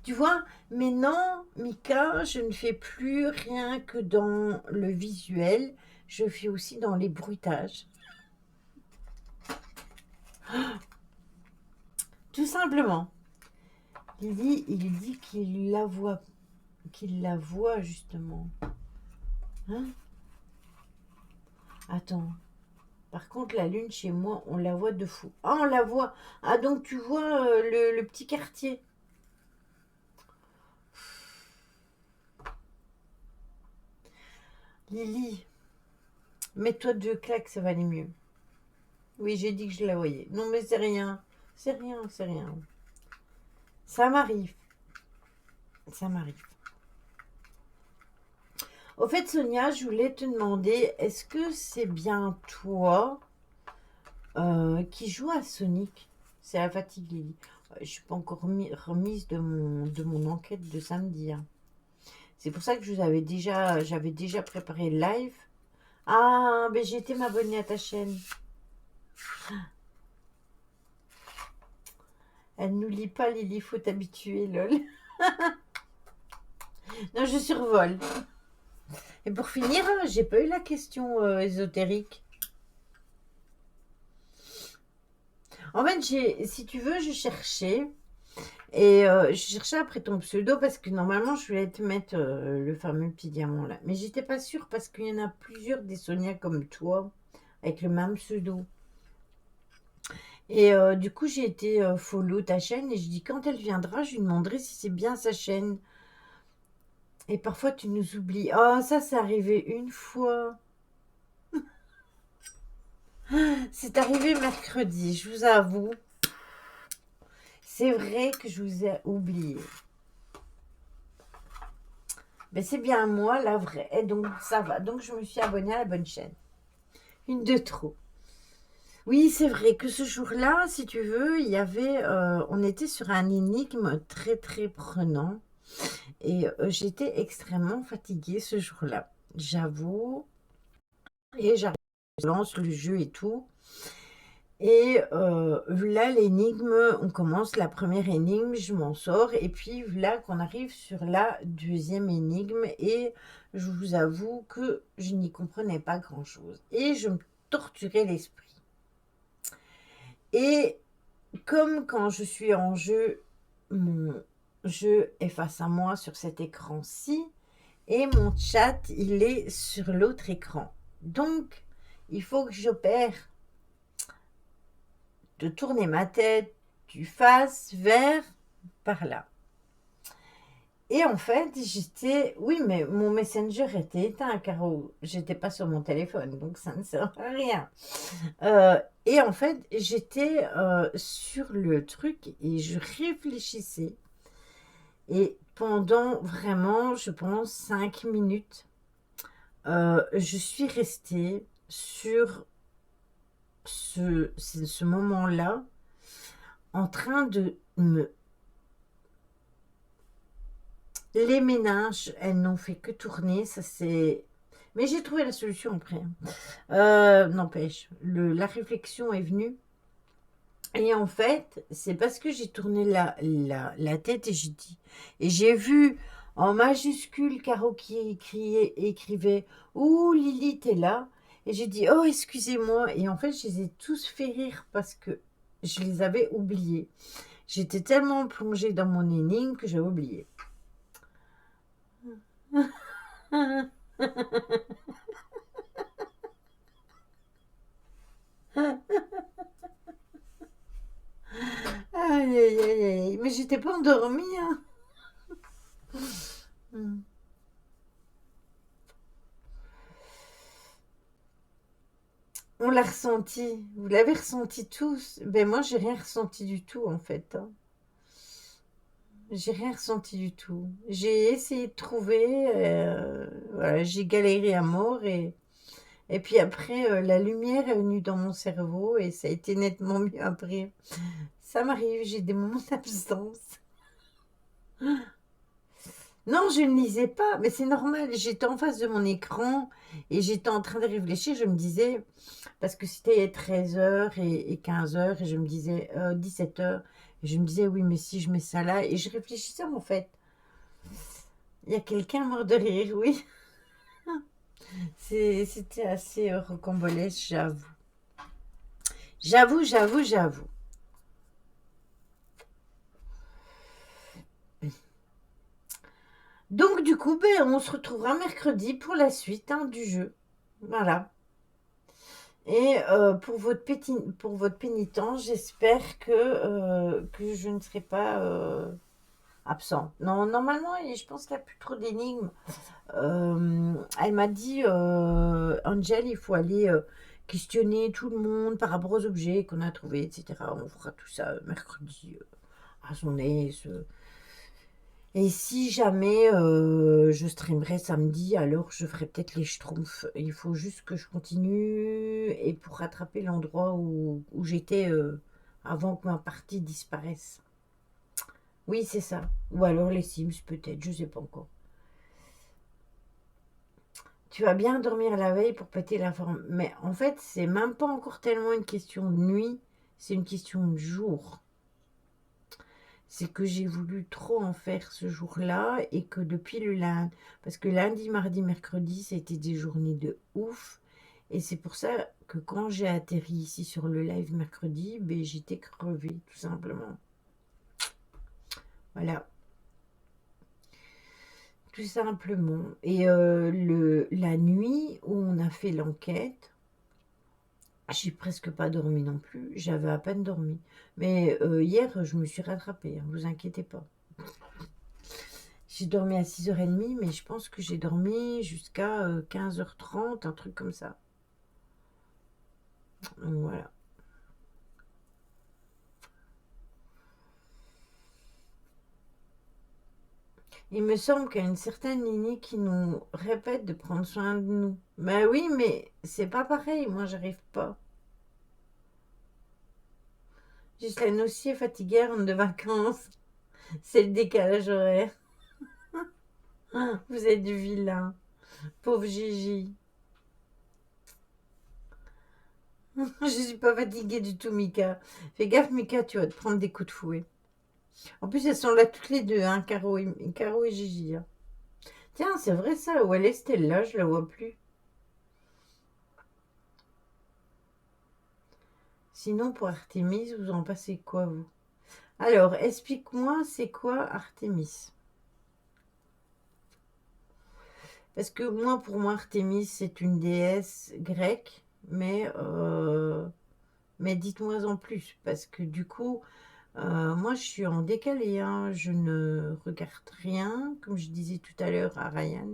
Speaker 1: Tu vois, mais non, Mika, je ne fais plus rien que dans le visuel. Je fais aussi dans les bruitages. Tout simplement. Lily, il dit qu'il la voit justement. Hein? Attends. Par contre, la lune chez moi, on la voit de fou. Ah, on la voit. Ah, donc tu vois le petit quartier. Lily, mets-toi 2 claques, ça va aller mieux. Oui, j'ai dit que je la voyais. Non, mais c'est rien. C'est rien, c'est rien. Ça m'arrive. Ça m'arrive. Au fait, Sonia, je voulais te demander, est-ce que c'est bien toi qui joue à Sonic? C'est la fatigue, Lily. Je suis pas encore remise de mon enquête de samedi. Hein. C'est pour ça que j'avais déjà préparé le live. Ah, ben j'ai été m'abonner à ta chaîne. Elle nous lit pas, Lily, faut t'habituer, lol. Non, je survole. Et pour finir, j'ai pas eu la question ésotérique. En fait, si tu veux, je cherchais. Et je cherchais après ton pseudo parce que normalement, je voulais te mettre le fameux petit diamant là. Mais j'étais pas sûre parce qu'il y en a plusieurs des Sonia comme toi avec le même pseudo. Et du coup, j'ai été follow ta chaîne et je dis quand elle viendra, je lui demanderai si c'est bien sa chaîne. Et parfois, tu nous oublies. Oh, ça, c'est arrivé une fois. C'est arrivé mercredi, je vous avoue. C'est vrai que je vous ai oublié. Mais c'est bien moi, la vraie. Et donc, ça va. Donc, je me suis abonnée à la bonne chaîne. Une de trop. Oui, c'est vrai que ce jour-là, si tu veux, il y avait, on était sur un énigme très très prenant et j'étais extrêmement fatiguée ce jour-là, j'avoue. Et j'arrive, je lance le jeu et tout. Et là, l'énigme, on commence la première énigme, je m'en sors. Et puis là qu'on arrive sur la deuxième énigme et je vous avoue que je n'y comprenais pas grand-chose. Et je me torturais l'esprit. Et comme quand je suis en jeu, mon jeu est face à moi sur cet écran-ci et mon chat, il est sur l'autre écran. Donc, il faut que j'opère de tourner ma tête du face vers par là. Et en fait, j'étais... Oui, mais mon Messenger était éteint, car j'étais pas sur mon téléphone, donc ça ne sert à rien. Et en fait, j'étais sur le truc et je réfléchissais. Et pendant vraiment, je pense, 5 minutes, je suis restée sur ce moment-là en train de me... Les méninges, elles n'ont fait que tourner, ça c'est... Mais j'ai trouvé la solution après. N'empêche, la réflexion est venue. Et en fait, c'est parce que j'ai tourné la tête et j'ai dit... Et j'ai vu en majuscule Caro qui écrivait «Ouh, Lily, t'es là?» Et j'ai dit «Oh, excusez-moi». Et en fait, je les ai tous fait rire parce que je les avais oubliés. J'étais tellement plongée dans mon énigme que j'ai oublié. Aïe, aïe, aïe, aïe. Mais j'étais pas endormie, hein. Hmm. On l'a ressenti. Vous l'avez ressenti tous. Ben moi, j'ai rien ressenti du tout, en fait, hein. J'ai rien ressenti du tout. J'ai essayé de trouver, voilà, j'ai galéré à mort et puis après, la lumière est venue dans mon cerveau et ça a été nettement mieux après. Ça m'arrive, j'ai des moments d'absence. Non, je ne lisais pas, mais c'est normal. J'étais en face de mon écran et j'étais en train de réfléchir. Je me disais, parce que c'était 13 h et 15 h, et je me disais 17 h. Et je me disais, oui, mais si je mets ça là, et je réfléchissais en fait. Il y a quelqu'un mort de rire, oui. C'était assez rocambolesque, j'avoue. J'avoue, j'avoue, j'avoue. Donc, du coup, ben, on se retrouvera mercredi pour la suite, hein, du jeu. Voilà. Et pour votre pénitence, j'espère que je ne serai pas absent. Non, normalement, je pense qu'il n'y a plus trop d'énigmes. Elle m'a dit, Angel, il faut aller questionner tout le monde par rapport aux objets qu'on a trouvés, etc. On fera tout ça mercredi à son aise. Et si jamais je streamerai samedi, alors je ferai peut-être les schtroumpfs. Il faut juste que je continue et pour rattraper l'endroit où j'étais avant que ma partie disparaisse. Oui, c'est ça. Ou alors les Sims, peut-être, je sais pas encore. Tu vas bien dormir la veille pour péter la forme. Mais en fait, c'est même pas encore tellement une question de nuit, c'est une question de jour. C'est que j'ai voulu trop en faire ce jour-là et que depuis le lundi, parce que lundi, mardi, mercredi, c'était des journées de ouf. Et c'est pour ça que quand j'ai atterri ici sur le live mercredi, ben, j'étais crevée, tout simplement. Voilà, tout simplement. Et la nuit où on a fait l'enquête, j'ai presque pas dormi non plus. J'avais à peine dormi. Mais hier, je me suis rattrapée, hein, vous inquiétez pas. J'ai dormi à 6h30, mais je pense que j'ai dormi jusqu'à 15h30, un truc comme ça. Donc voilà. Il me semble qu'il y a une certaine Nini qui nous répète de prendre soin de nous. Ben oui, mais c'est pas pareil. Moi, j'arrive pas. Ghislaine aussi est fatiguée, elle rentre de vacances. C'est le décalage horaire. Vous êtes du vilain. Pauvre Gigi. Je suis pas fatiguée du tout, Mika. Fais gaffe, Mika, tu vas te prendre des coups de fouet. En plus, elles sont là toutes les deux, hein, Caro et Gigi. Hein. Tiens, c'est vrai ça. Où elle est, Stella? Je la vois plus. Sinon, pour Artémis, vous en passez quoi, vous? Alors, explique-moi, c'est quoi Artémis? Parce que moi, pour moi, Artémis, c'est une déesse grecque, mais dites-moi en plus, parce que du coup, moi, je suis en décalé, hein, je ne regarde rien, comme je disais tout à l'heure à Ryan.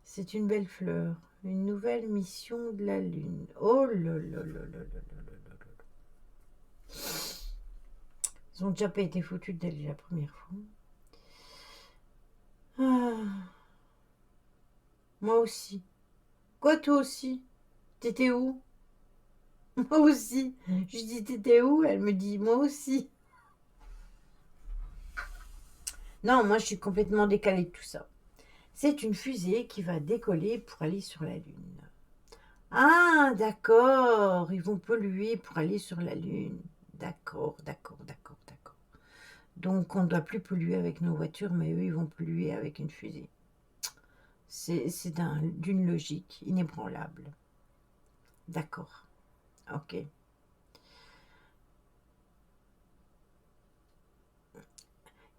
Speaker 1: C'est une belle fleur, une nouvelle mission de la Lune. Oh là là là là là là là là là. Ils ont déjà pas été foutus dès la première fois. Ah, moi aussi. Quoi, toi aussi? T'étais où? Moi aussi. Je dis, t'étais où? Elle me dit, moi aussi. Non, moi, je suis complètement décalée de tout ça. C'est une fusée qui va décoller pour aller sur la Lune. Ah, d'accord. Ils vont polluer pour aller sur la Lune. D'accord, d'accord, d'accord, d'accord. Donc, on ne doit plus polluer avec nos voitures, mais eux, ils vont polluer avec une fusée. C'est d'une logique inébranlable. D'accord. Ok.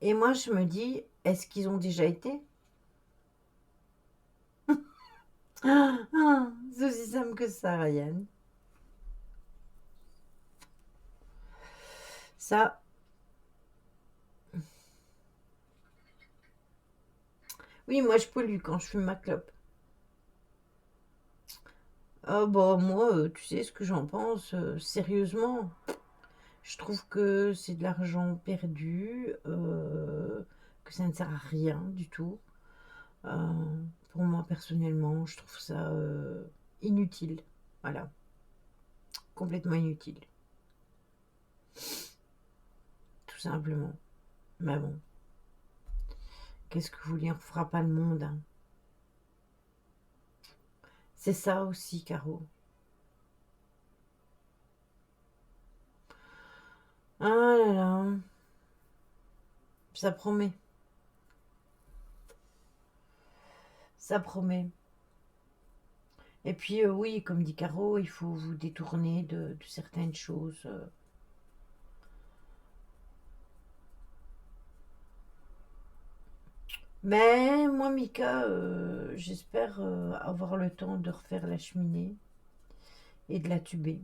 Speaker 1: Et moi, je me dis, est-ce qu'ils ont déjà été? C'est aussi simple que ça, Ryan. Ça, oui, moi, je pollue quand je fume ma clope. Ah bah moi, tu sais ce que j'en pense, sérieusement. Je trouve que c'est de l'argent perdu, que ça ne sert à rien du tout. Euh, pour moi, personnellement, je trouve ça inutile. Voilà, complètement inutile, tout simplement. Mais bon, qu'est-ce que vous voulez, on ne fera pas le monde. Hein. C'est ça aussi, Caro. Ah là là, ça promet, ça promet. Et puis oui, comme dit Caro, il faut vous détourner de certaines choses. Mais moi, Mika, j'espère avoir le temps de refaire la cheminée et de la tuber.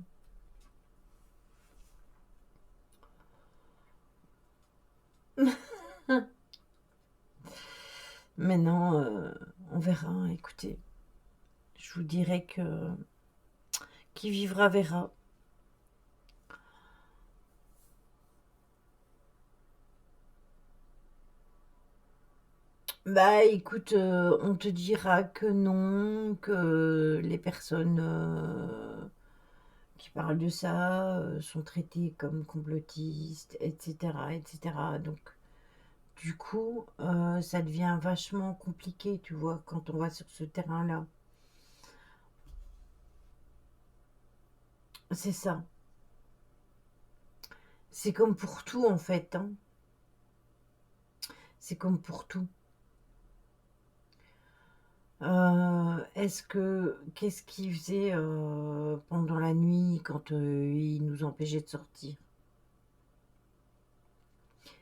Speaker 1: Maintenant, on verra. Écoutez, je vous dirai que qui vivra verra. Bah écoute, on te dira que non, que les personnes qui parlent de ça sont traitées comme complotistes, etc., etc. Donc, du coup, ça devient vachement compliqué, tu vois, quand on va sur ce terrain-là. C'est ça. C'est comme pour tout, en fait. Hein. C'est comme pour tout. Qu'est-ce qu'ils faisaient pendant la nuit quand ils nous empêchaient de sortir?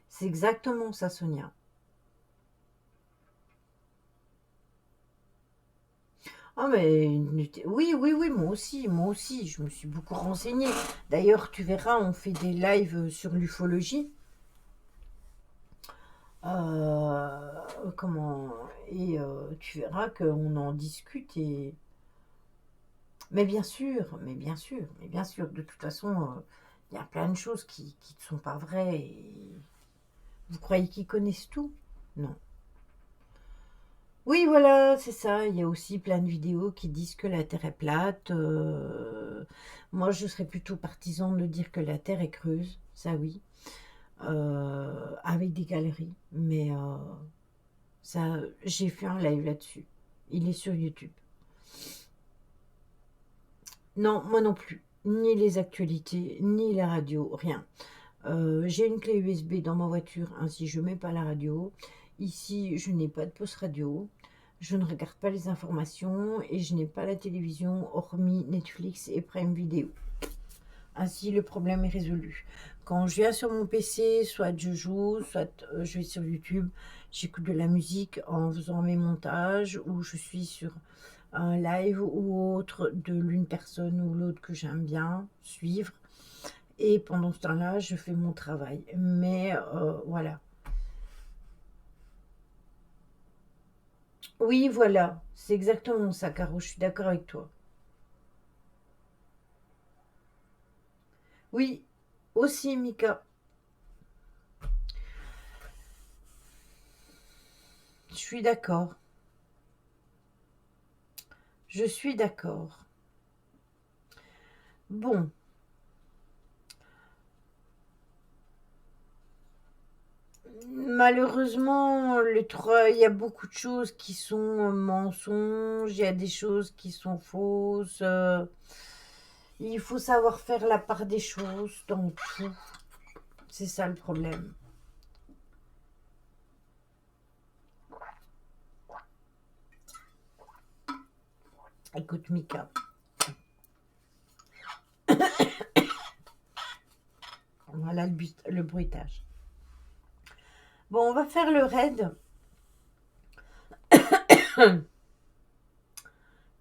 Speaker 1: C'est exactement ça, Sonia. Ah, mais oui, oui, oui, moi aussi, je me suis beaucoup renseignée. D'ailleurs, tu verras, on fait des lives sur l'ufologie. Comment et tu verras qu'on en discute et mais bien sûr, mais bien sûr, mais bien sûr, de toute façon, il y a plein de choses qui ne sont pas vraies et vous croyez qu'ils connaissent tout? Non. Oui, voilà, c'est ça. Il y a aussi plein de vidéos qui disent que la Terre est plate. Moi, je serais plutôt partisan de dire que la Terre est creuse, ça oui, avec des galeries. Mais ça, j'ai fait un live là-dessus. Il est sur YouTube. Non, moi non plus. Ni les actualités, ni la radio, rien. J'ai une clé USB dans ma voiture, ainsi je mets pas la radio. Ici, je n'ai pas de poste radio. Je ne regarde pas les informations et je n'ai pas la télévision hormis Netflix et Prime Video. Ainsi, le problème est résolu. Quand je viens sur mon PC, soit je joue, soit je vais sur YouTube, j'écoute de la musique en faisant mes montages ou je suis sur un live ou autre de l'une personne ou l'autre que j'aime bien suivre. Et pendant ce temps-là, je fais mon travail. Mais voilà. Oui, voilà. C'est exactement ça, Caro. Je suis d'accord avec toi. Oui, aussi, Mika. Je suis d'accord. Je suis d'accord. Bon, malheureusement, il y a beaucoup de choses qui sont mensonges, il y a des choses qui sont fausses. Il faut savoir faire la part des choses dans tout. C'est ça le problème. Écoute, Mika. Voilà le bruitage. Bon, on va faire le raid.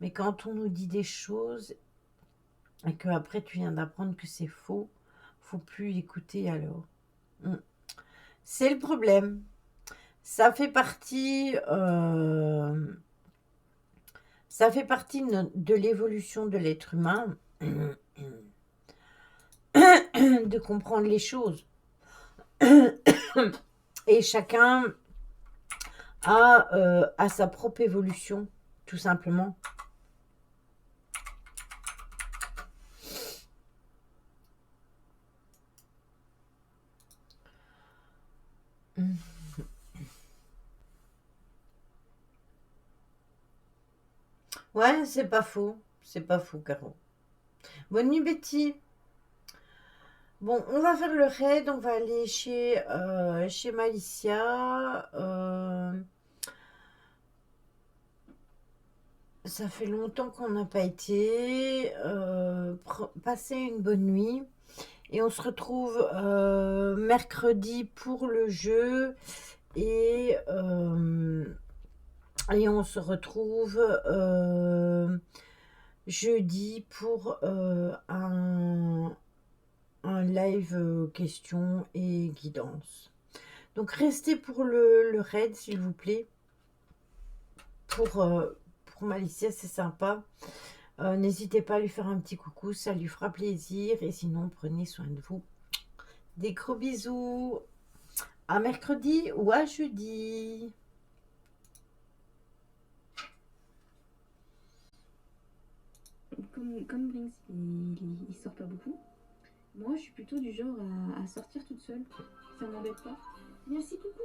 Speaker 1: Mais quand on nous dit des choses et que après tu viens d'apprendre que c'est faux, faut plus écouter alors. C'est le problème. Ça fait partie, de l'évolution de l'être humain de comprendre les choses. Et chacun a sa propre évolution, tout simplement. Ouais, c'est pas faux. C'est pas faux, Caro. Bonne nuit, Betty. Bon, on va faire le raid. On va aller chez Malicia. Ça fait longtemps qu'on n'a pas été. Passer une bonne nuit. Et on se retrouve mercredi pour le jeu. Et, et on se retrouve jeudi pour un live questions et guidance. Donc restez pour le raid s'il vous plaît. Pour Malicia, c'est sympa. N'hésitez pas à lui faire un petit coucou, ça lui fera plaisir. Et sinon, prenez soin de vous. Des gros bisous. À mercredi ou à jeudi.
Speaker 2: Comme Brinks, il sort pas beaucoup. Moi, je suis plutôt du genre à sortir toute seule. Ça m'embête pas. Merci, coucou.